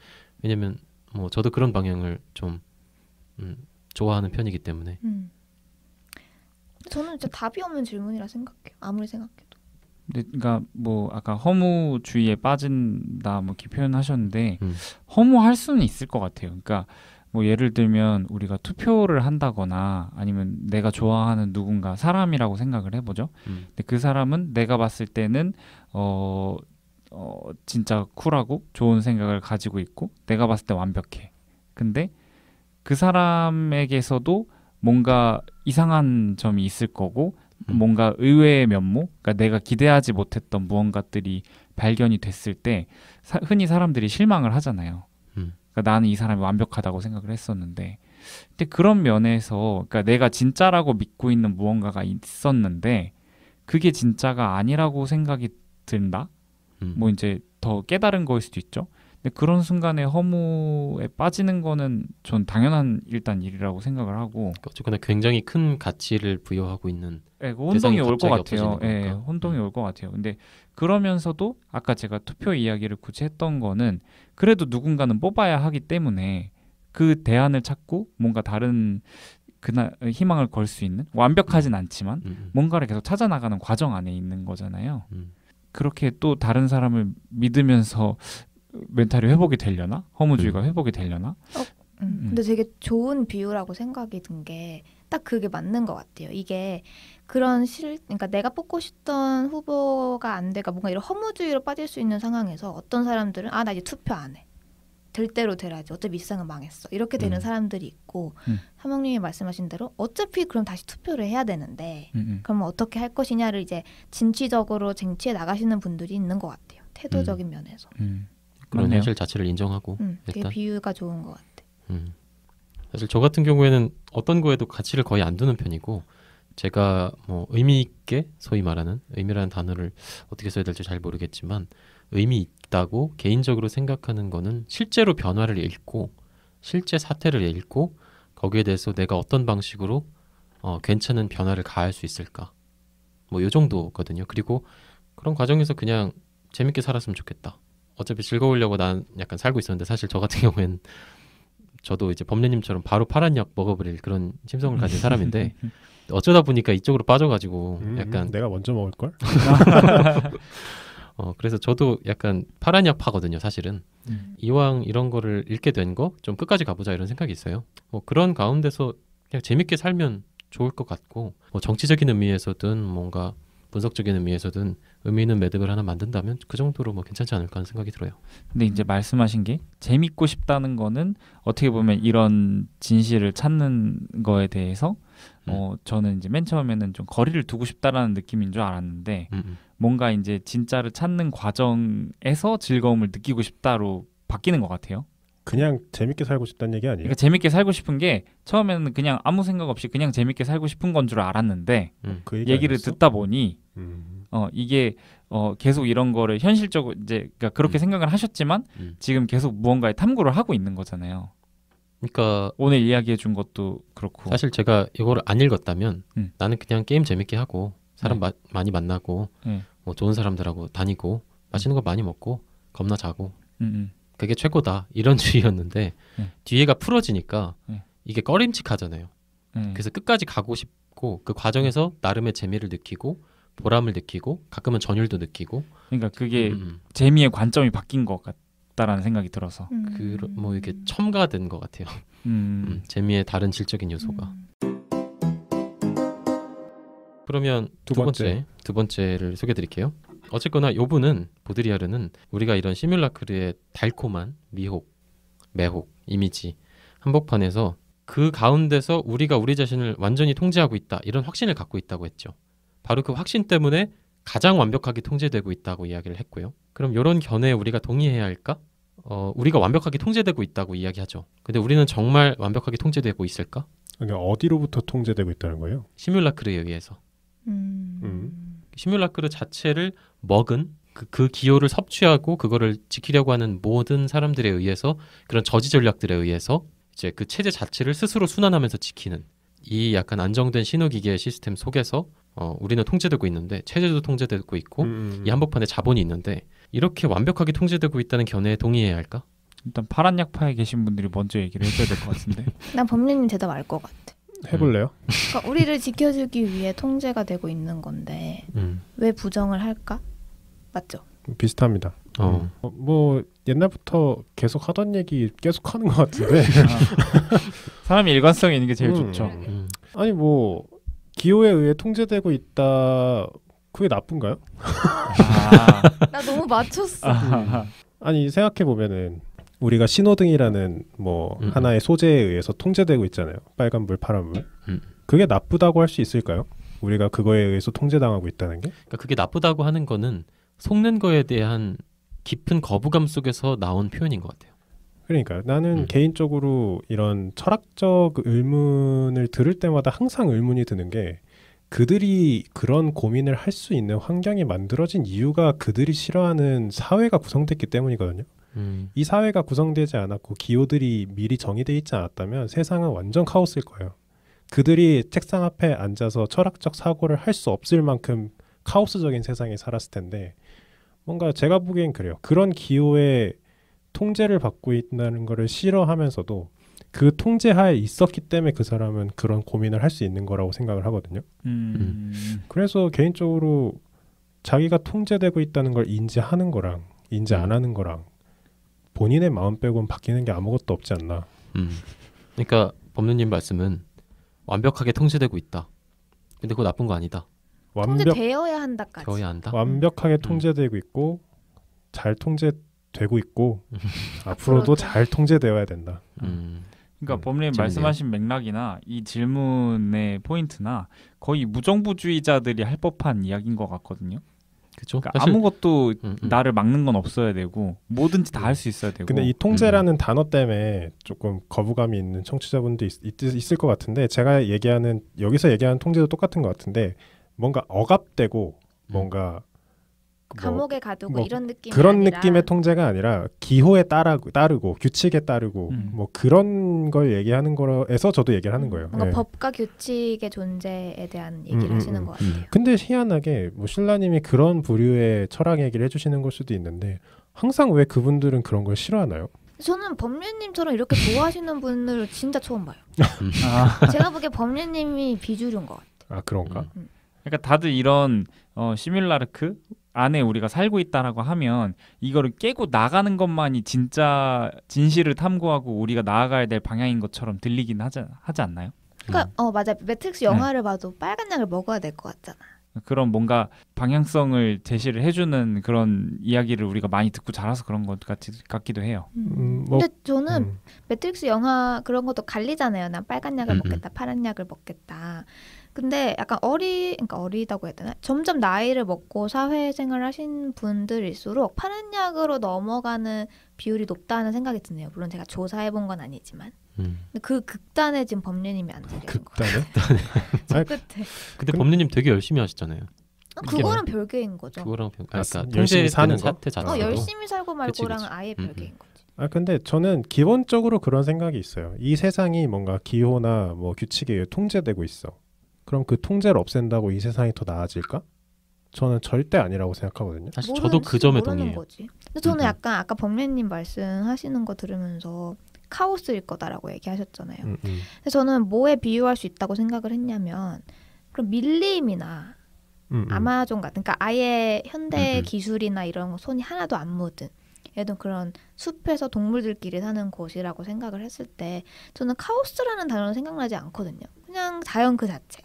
왜냐면 뭐 저도 그런 방향을 좀 좋아하는 편이기 때문에. 저는 진짜 답이 없는 질문이라 생각해요. 아무리 생각해도. 그러니까 뭐 아까 허무주의에 빠진다 뭐 이렇게 표현하셨는데 허무할 수는 있을 것 같아요. 그러니까 뭐 예를 들면 우리가 투표를 한다거나 아니면 내가 좋아하는 누군가 사람이라고 생각을 해보죠. 근데 그 사람은 내가 봤을 때는 진짜 쿨하고 좋은 생각을 가지고 있고 내가 봤을 때 완벽해. 근데 그 사람에게서도 뭔가 이상한 점이 있을 거고 뭔가 의외의 면모, 그러니까 내가 기대하지 못했던 무언가들이 발견이 됐을 때 흔히 사람들이 실망을 하잖아요. 그러니까 나는 이 사람이 완벽하다고 생각을 했었는데, 근데 그런 면에서 그러니까 내가 진짜라고 믿고 있는 무언가가 있었는데 그게 진짜가 아니라고 생각이 든다. 뭐 이제 더 깨달은 거일 수도 있죠. 근데 그런 순간에 허무에 빠지는 거는 전 당연한 일단 일이라고 생각을 하고, 어쨌거나 굉장히 큰 가치를 부여하고 있는 혼동이 올 것 같아요. 예, 혼동이 올 것 같아요. 근데 그러면서도 아까 제가 투표 이야기를 굳이 했던 거는 그래도 누군가는 뽑아야 하기 때문에 그 대안을 찾고 뭔가 다른 그날 희망을 걸 수 있는, 완벽하진 않지만 뭔가를 계속 찾아나가는 과정 안에 있는 거잖아요. 그렇게 또 다른 사람을 믿으면서 멘탈이 회복이 되려나? 허무주의가 회복이 되려나? 근데 되게 좋은 비유라고 생각이 든 게 딱 그게 맞는 것 같아요. 이게 그러니까 내가 뽑고 싶던 후보가 안 되가 뭔가 이런 허무주의로 빠질 수 있는 상황에서 어떤 사람들은 나 이제 투표 안 해. 될 대로 되라지. 어차피 이 세상은 망했어. 이렇게 되는 사람들이 있고, 사모님이 말씀하신 대로 어차피 그럼 다시 투표를 해야 되는데 그러면 어떻게 할 것이냐를 이제 진취적으로 쟁취해 나가시는 분들이 있는 것 같아요. 태도적인 면에서. 그런 맞네요. 현실 자체를 인정하고 되게 일단 비유가 좋은 것 같아. 사실 저 같은 경우에는 어떤 거에도 가치를 거의 안 두는 편이고, 제가 뭐 의미 있게, 소위 말하는 의미라는 단어를 어떻게 써야 될지 잘 모르겠지만 의미 있다고 개인적으로 생각하는 거는 실제로 변화를 읽고 실제 사태를 읽고 거기에 대해서 내가 어떤 방식으로 괜찮은 변화를 가할 수 있을까, 뭐 요 정도거든요. 그리고 그런 과정에서 그냥 재밌게 살았으면 좋겠다. 어차피 즐거우려고 난 약간 살고 있었는데, 사실 저 같은 경우에는 저도 이제 범례님처럼 바로 파란 약 먹어버릴 그런 심성을 가진 사람인데 어쩌다 보니까 이쪽으로 빠져가지고 약간 내가 먼저 먹을 걸? 그래서 저도 약간 파란 약 파거든요, 사실은. 이왕 이런 거를 읽게 된 거 좀 끝까지 가보자 이런 생각이 있어요. 뭐 그런 가운데서 그냥 재밌게 살면 좋을 것 같고, 뭐 정치적인 의미에서든 뭔가 분석적인 의미에서든 의미 있는 매듭을 하나 만든다면 그 정도로 뭐 괜찮지 않을까 하는 생각이 들어요. 근데 이제 말씀하신 게 재밌고 싶다는 거는 어떻게 보면 이런 진실을 찾는 거에 대해서 저는 이제 맨 처음에는 좀 거리를 두고 싶다라는 느낌인 줄 알았는데 뭔가 이제 진짜를 찾는 과정에서 즐거움을 느끼고 싶다로 바뀌는 것 같아요. 그냥 재밌게 살고 싶다는 얘기 아니에요? 그러니까 재밌게 살고 싶은 게 처음에는 그냥 아무 생각 없이 그냥 재밌게 살고 싶은 건 줄 알았는데 그 얘기 얘기를 아니었어? 듣다 보니 이게 계속 이런 거를 현실적으로 이제 그러니까 그렇게 생각을 하셨지만 지금 계속 무언가에 탐구를 하고 있는 거잖아요. 그러니까 오늘 이야기해 준 것도 그렇고, 사실 제가 이거를 안 읽었다면 나는 그냥 게임 재밌게 하고 사람 많이 만나고 뭐 좋은 사람들하고 다니고 맛있는 거 많이 먹고 겁나 자고 그게 최고다 이런 주의였는데 뒤에가 풀어지니까 이게 꺼림칙하잖아요. 그래서 끝까지 가고 싶고 그 과정에서 나름의 재미를 느끼고 보람을 느끼고 가끔은 전율도 느끼고, 그러니까 그게 재미의 관점이 바뀐 것 같다라는 생각이 들어서 뭐 이게 첨가된 것 같아요. 재미의 다른 질적인 요소가. 그러면 두 번째를 소개해드릴게요. 어쨌거나 요분은, 보드리아르는 우리가 이런 시뮬라크르의 달콤한 미혹, 매혹, 이미지 한복판에서 그 가운데서 우리가 우리 자신을 완전히 통제하고 있다, 이런 확신을 갖고 있다고 했죠. 바로 그 확신 때문에 가장 완벽하게 통제되고 있다고 이야기를 했고요. 그럼 이런 견해에 우리가 동의해야 할까? 우리가 완벽하게 통제되고 있다고 이야기하죠. 근데 우리는 정말 완벽하게 통제되고 있을까? 그러니까 어디로부터 통제되고 있다는 거예요? 시뮬라크르에 의해서. 시뮬라크르 자체를 먹은 그 기호를 섭취하고 그거를 지키려고 하는 모든 사람들에 의해서, 그런 저지 전략들에 의해서 이제 그 체제 자체를 스스로 순환하면서 지키는 이 약간 안정된 신호기계 시스템 속에서 우리는 통제되고 있는데, 체제도 통제되고 있고 이 한복판에 자본이 있는데, 이렇게 완벽하게 통제되고 있다는 견해에 동의해야 할까? 일단 파란 약파에 계신 분들이 먼저 얘기를 해줘야 될 것 같은데. 난 범리님 대답 알 것 같아. 해볼래요? 그러니까 우리를 지켜주기 위해 통제가 되고 있는 건데 왜 부정을 할까? 맞죠? 비슷합니다. 뭐 옛날부터 계속 하던 얘기 계속 하는 것 같은데 사람이 일관성이 있는 게 제일 좋죠. 아니 뭐 기호에 의해 통제되고 있다, 그게 나쁜가요? 나 너무 맞췄어. 아니 생각해 보면은 우리가 신호등이라는 뭐 하나의 소재에 의해서 통제되고 있잖아요. 빨간불, 파란불. 그게 나쁘다고 할 수 있을까요? 우리가 그거에 의해서 통제당하고 있다는 게? 그러니까 그게 나쁘다고 하는 거는 속는 거에 대한 깊은 거부감 속에서 나온 표현인 것 같아요. 그러니까 나는 개인적으로 이런 철학적 의문을 들을 때마다 항상 의문이 드는 게 그들이 그런 고민을 할 수 있는 환경이 만들어진 이유가 그들이 싫어하는 사회가 구성됐기 때문이거든요. 이 사회가 구성되지 않았고 기호들이 미리 정의되어 있지 않았다면 세상은 완전 카오스일 거예요. 그들이 책상 앞에 앉아서 철학적 사고를 할 수 없을 만큼 카오스적인 세상에 살았을 텐데 뭔가 제가 보기엔 그래요. 그런 기호의 통제를 받고 있다는 것을 싫어하면서도 그 통제하에 있었기 때문에 그 사람은 그런 고민을 할 수 있는 거라고 생각을 하거든요. 그래서 개인적으로 자기가 통제되고 있다는 걸 인지하는 거랑 인지 안 하는 거랑 본인의 마음 빼고는 바뀌는 게 아무것도 없지 않나. 그러니까 법률님 말씀은 완벽하게 통제되고 있다. 근데 그거 나쁜 거 아니다. 통제되어야 한다까지. 되어야 한다. 완벽하게 통제되고 있고 잘 통제되고 있고 앞으로도 잘 통제되어야 된다. 그러니까 법률님 재밌네요. 말씀하신 맥락이나 이 질문의 포인트나 거의 무정부주의자들이 할 법한 이야기인 것 같거든요. 그렇죠. 그러니까 아무것도 나를 막는 건 없어야 되고 뭐든지 다 할 수 있어야 되고. 근데 이 통제라는 단어 때문에 조금 거부감이 있는 청취자분도 있을 것 같은데 제가 얘기하는 여기서 얘기하는 통제도 똑같은 것 같은데 뭔가 억압되고 뭔가 감옥에 가두고 이런 느낌이 그런 아니라 느낌의 통제가 아니라 기호에 따르고 규칙에 따르고 뭐 그런 걸 얘기하는 거에서 저도 얘기를 하는 거예요. 뭔가 네. 법과 규칙의 존재에 대한 얘기를 하시는 것 같아요. 근데 희한하게 뭐 신라님이 그런 부류의 철학 얘기를 해주시는 걸 수도 있는데 항상 왜 그분들은 그런 걸 싫어하나요? 저는 법률님처럼 이렇게 좋아하시는 분을 진짜 처음 봐요. 제가 보기에 법률님이 비주류인 것 같아요. 아 그런가? 그러니까 다들 이런 시뮬라르크 안에 우리가 살고 있다라고 하면 이거를 깨고 나가는 것만이 진짜 진실을 탐구하고 우리가 나아가야 될 방향인 것처럼 들리긴 하지 않나요? 그러니까 맞아. 매트릭스 영화를 봐도 빨간 약을 먹어야 될 것 같잖아. 그런 뭔가 방향성을 제시를 해주는 그런 이야기를 우리가 많이 듣고 자라서 그런 것 같기도 해요. 근데 저는 매트릭스 영화 그런 것도 갈리잖아요. 난 빨간 약을 먹겠다, 파란 약을 먹겠다. 근데 약간 그러니까 어리다고 해야 되나? 점점 나이를 먹고 사회생활을 하신 분들일수록 파란 약으로 넘어가는 비율이 높다는 생각이 드네요. 물론 제가 조사해본 건 아니지만. 근데 그 극단에 지금 법률님이 앉아 계신 거예요. 저 끝에. 근데 법률님 되게 열심히 하시잖아요. 그거는 별개인 거죠. 그거랑 그러니까 열심히 사는 사태 자체로. 열심히 살고 말고랑은 그치. 아예 별개인 거지. 근데 저는 기본적으로 그런 생각이 있어요. 이 세상이 뭔가 기호나 뭐 규칙에 의해 통제되고 있어. 그럼 그 통제를 없앤다고 이 세상이 더 나아질까? 저는 절대 아니라고 생각하거든요. 사실 저도 그 점에 동의해요. 거지. 근데 저는 약간 아까 법률님 말씀하시는 거 들으면서 카오스일 거다라고 얘기하셨잖아요. 근데 저는 뭐에 비유할 수 있다고 생각을 했냐면 그럼 밀림이나 아마존 같은 그러니까 아예 현대 기술이나 이런 거 손이 하나도 안 묻은 예를 들어 그런 숲에서 동물들끼리 사는 곳이라고 생각을 했을 때 저는 카오스라는 단어는 생각나지 않거든요. 그냥 자연 그 자체.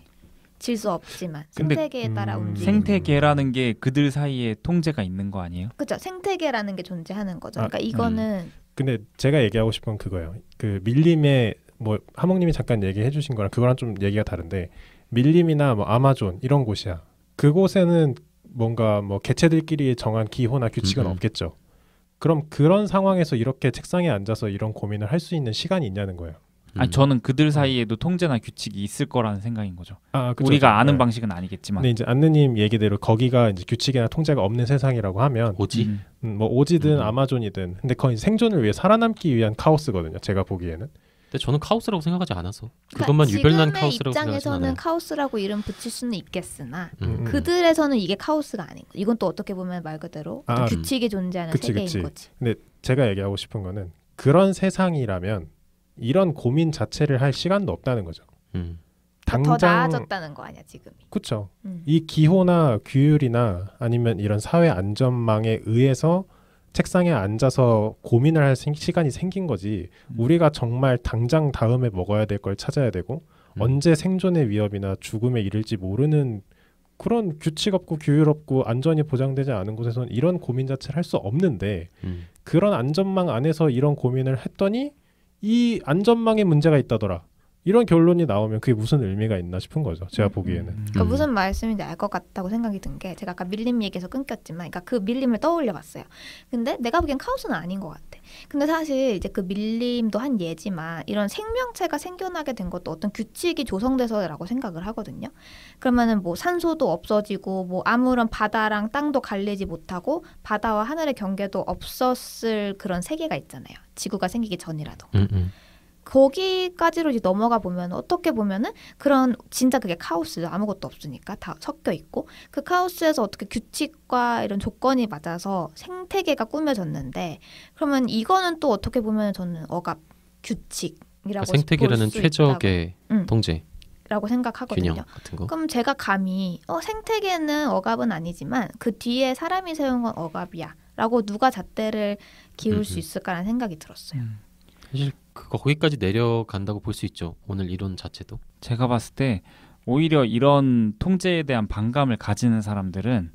질서 없지만 생태계에 따라 움직이는 생태계라는 게 그들 사이에 통제가 있는 거 아니에요? 그렇죠. 생태계라는 게 존재하는 거죠. 그러니까 이거는 근데 제가 얘기하고 싶은 건 그거예요. 그 밀림의 뭐 하몽님이 잠깐 얘기해 주신 거랑 그거랑 좀 얘기가 다른데 밀림이나 뭐 아마존 이런 곳이야. 그곳에는 뭔가 뭐 개체들끼리 정한 기호나 규칙은 없겠죠. 그럼 그런 상황에서 이렇게 책상에 앉아서 이런 고민을 할 수 있는 시간이 있냐는 거예요. 아니 저는 그들 사이에도 통제나 규칙이 있을 거라는 생각인 거죠. 그쵸, 우리가 아는 방식은 아니겠지만. 근데 이제 안느님 얘기대로 거기가 이제 규칙이나 통제가 없는 세상이라고 하면 오지? 뭐 오지든 아마존이든 근데 거의 생존을 위해 살아남기 위한 카오스거든요. 제가 보기에는. 근데 저는 카오스라고 생각하지 않아서 그러니까 그것만 유별난 카오스라고 지금의 생각하지 않아요. 입장에서는 카오스라고 이름 붙일 수는 있겠으나 그들에서는 이게 카오스가 아닌 거. 이건 또 어떻게 보면 말 그대로 규칙이 존재하는 세계인 거지. 근데 제가 얘기하고 싶은 거는 그런 세상이라면 이런 고민 자체를 할 시간도 없다는 거죠. 더 나아졌다는 거 아니야 지금이. 그렇죠. 이 기호나 규율이나 아니면 이런 사회 안전망에 의해서 책상에 앉아서 고민을 할 시간이 생긴 거지. 우리가 정말 당장 다음에 먹어야 될 걸 찾아야 되고 언제 생존의 위협이나 죽음에 이를지 모르는 그런 규칙 없고 규율 없고 안전이 보장되지 않은 곳에서는 이런 고민 자체를 할 수 없는데 그런 안전망 안에서 이런 고민을 했더니 이 안전망에 문제가 있다더라. 이런 결론이 나오면 그게 무슨 의미가 있나 싶은 거죠. 제가 보기에는. 그러니까 무슨 말씀인지 알 것 같다고 생각이 든 게 제가 아까 밀림 얘기에서 끊겼지만 그러니까 그 밀림을 떠올려 봤어요. 근데 내가 보기엔 카오스는 아닌 것 같아. 근데 사실 이제 그 밀림도 한 예지만 이런 생명체가 생겨나게 된 것도 어떤 규칙이 조성돼서라고 생각을 하거든요. 그러면은 뭐 산소도 없어지고 뭐 아무런 바다랑 땅도 갈리지 못하고 바다와 하늘의 경계도 없었을 그런 세계가 있잖아요. 지구가 생기기 전이라도. 거기까지로 이제 넘어가 보면 어떻게 보면은 그런 진짜 그게 카오스죠. 아무것도 없으니까 다 섞여 있고 그 카오스에서 어떻게 규칙과 이런 조건이 맞아서 생태계가 꾸며졌는데 그러면 이거는 또 어떻게 보면 저는 억압 규칙이라고 그러니까 생태계라는 최적의 통제라고 생각하거든요. 균형 같은 거. 그럼 제가 감히 생태계는 억압은 아니지만 그 뒤에 사람이 세운 건 억압이야라고 누가 잣대를 기울 수 있을까라는 생각이 들었어요. 사실 거기까지 내려간다고 볼 수 있죠. 오늘 이론 자체도. 제가 봤을 때 오히려 이런 통제에 대한 반감을 가지는 사람들은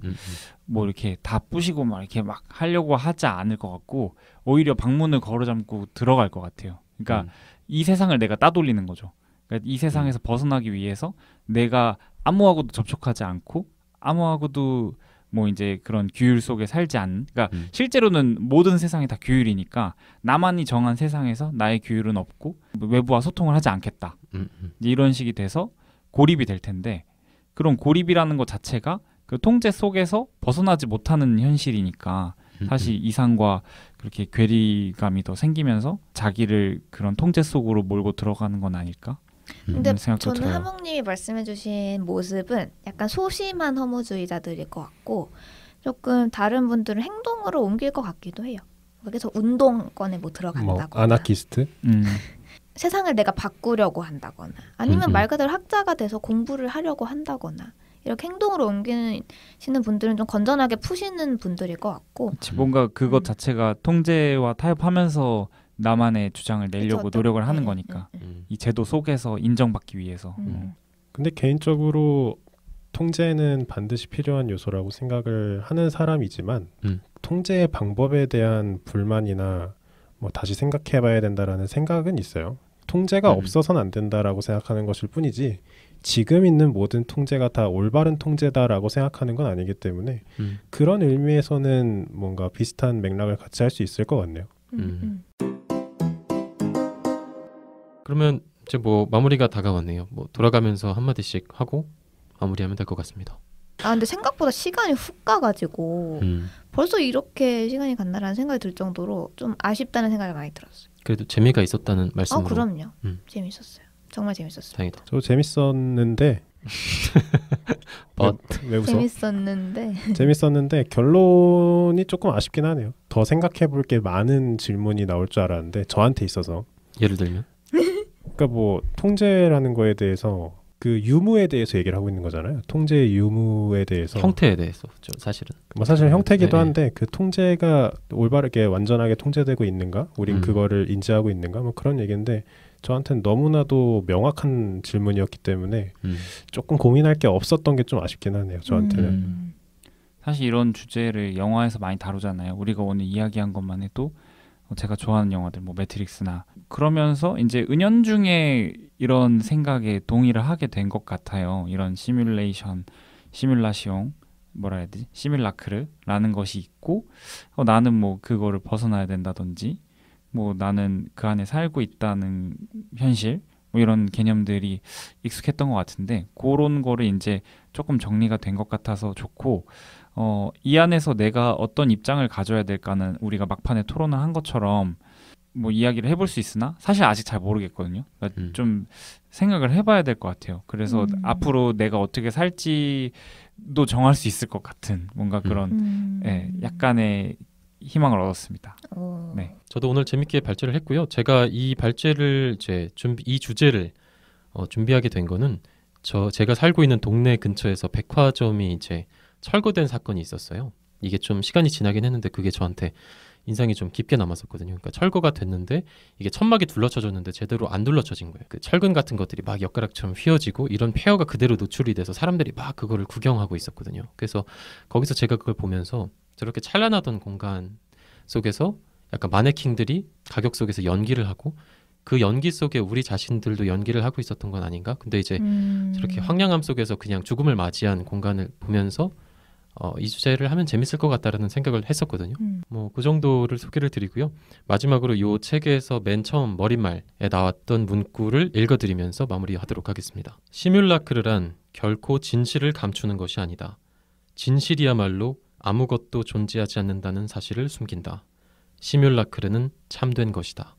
뭐 이렇게 다 부시고 막 이렇게 막 하려고 하지 않을 것 같고 오히려 방문을 걸어잠고 들어갈 것 같아요. 그러니까 이 세상을 내가 따돌리는 거죠. 그러니까 이 세상에서 벗어나기 위해서 내가 아무하고도 접촉하지 않고 아무하고도 뭐 이제 그런 규율 속에 살지 않는, 그러니까 실제로는 모든 세상이 다 규율이니까 나만이 정한 세상에서 나의 규율은 없고 외부와 소통을 하지 않겠다. 이런 식이 돼서 고립이 될 텐데 그런 고립이라는 것 자체가 그 통제 속에서 벗어나지 못하는 현실이니까 사실 이상과 그렇게 괴리감이 더 생기면서 자기를 그런 통제 속으로 몰고 들어가는 건 아닐까? 근데 저는 하몽님이 말씀해주신 모습은 약간 소심한 허무주의자들일 것 같고 조금 다른 분들은 행동으로 옮길 것 같기도 해요. 그래서 운동권에 뭐 들어간다거나 뭐 아나키스트? 세상을 내가 바꾸려고 한다거나 아니면 말 그대로 학자가 돼서 공부를 하려고 한다거나 이렇게 행동으로 옮기시는 분들은 좀 건전하게 푸시는 분들일 것 같고 뭔가 그것 자체가 통제와 타협하면서 나만의 주장을 내려고 노력을 하는 거니까 이 제도 속에서 인정받기 위해서. 근데 개인적으로 통제는 반드시 필요한 요소라고 생각을 하는 사람이지만 통제의 방법에 대한 불만이나 뭐 다시 생각해봐야 된다라는 생각은 있어요. 통제가 없어서는 안 된다라고 생각하는 것일 뿐이지 지금 있는 모든 통제가 다 올바른 통제다라고 생각하는 건 아니기 때문에 그런 의미에서는 뭔가 비슷한 맥락을 같이 할 수 있을 것 같네요. 그러면 이제 뭐 마무리가 다가왔네요. 뭐 돌아가면서 한마디씩 하고 마무리하면 될 것 같습니다. 근데 생각보다 시간이 훅 가가지고 벌써 이렇게 시간이 갔나라는 생각이 들 정도로 좀 아쉽다는 생각이 많이 들었어요. 그래도 재미가 있었다는 말씀으로. 그럼요. 재밌었어요. 정말 재밌었어요. 다행이다. 저 재밌었는데 왜 웃어? 재밌었는데 결론이 조금 아쉽긴 하네요. 더 생각해볼 게 많은 질문이 나올 줄 알았는데 저한테 있어서. 예를 들면? 그러니까 뭐 통제라는 거에 대해서 그 유무에 대해서 얘기를 하고 있는 거잖아요. 통제의 유무에 대해서. 형태에 대해서 사실은. 뭐 사실 형태기도 한데 그 통제가 올바르게 완전하게 통제되고 있는가? 우린 그거를 인지하고 있는가? 뭐 그런 얘기인데 저한테는 너무나도 명확한 질문이었기 때문에 조금 고민할 게 없었던 게 좀 아쉽긴 하네요. 저한테는. 사실 이런 주제를 영화에서 많이 다루잖아요. 우리가 오늘 이야기한 것만 해도 제가 좋아하는 영화들 뭐 매트릭스나 그러면서 이제 은연중에 이런 생각에 동의를 하게 된 것 같아요. 이런 시뮬라시옹 뭐라 해야 되지? 시뮬라크르라는 것이 있고 나는 뭐 그거를 벗어나야 된다든지 뭐 나는 그 안에 살고 있다는 현실 뭐 이런 개념들이 익숙했던 것 같은데 그런 거를 이제 조금 정리가 된 것 같아서 좋고 이 안에서 내가 어떤 입장을 가져야 될까는 우리가 막판에 토론을 한 것처럼 뭐 이야기를 해볼 수 있으나 사실 아직 잘 모르겠거든요. 그러니까 좀 생각을 해봐야 될 것 같아요. 그래서 앞으로 내가 어떻게 살지도 정할 수 있을 것 같은 뭔가 그런 약간의 희망을 얻었습니다. 네. 저도 오늘 재밌게 발제를 했고요. 제가 이 발제를 이 주제를 준비하게 된 거는 제가 살고 있는 동네 근처에서 백화점이 이제 철거된 사건이 있었어요. 이게 좀 시간이 지나긴 했는데 그게 저한테 인상이 좀 깊게 남았었거든요. 그러니까 철거가 됐는데 이게 천막이 둘러쳐졌는데 제대로 안 둘러쳐진 거예요. 그 철근 같은 것들이 막 엿가락처럼 휘어지고 이런 폐허가 그대로 노출이 돼서 사람들이 막 그거를 구경하고 있었거든요. 그래서 거기서 제가 그걸 보면서 저렇게 찬란하던 공간 속에서 약간 마네킹들이 가격 속에서 연기를 하고 그 연기 속에 우리 자신들도 연기를 하고 있었던 건 아닌가? 근데 이제 저렇게 황량함 속에서 그냥 죽음을 맞이한 공간을 보면서 이 주제를 하면 재밌을 것 같다라는 생각을 했었거든요. 뭐 그 정도를 소개를 드리고요. 마지막으로 이 책에서 맨 처음 머릿말에 나왔던 문구를 읽어드리면서 마무리하도록 하겠습니다. 시뮬라크르란 결코 진실을 감추는 것이 아니다. 진실이야말로 아무것도 존재하지 않는다는 사실을 숨긴다. 시뮬라크르는 참된 것이다.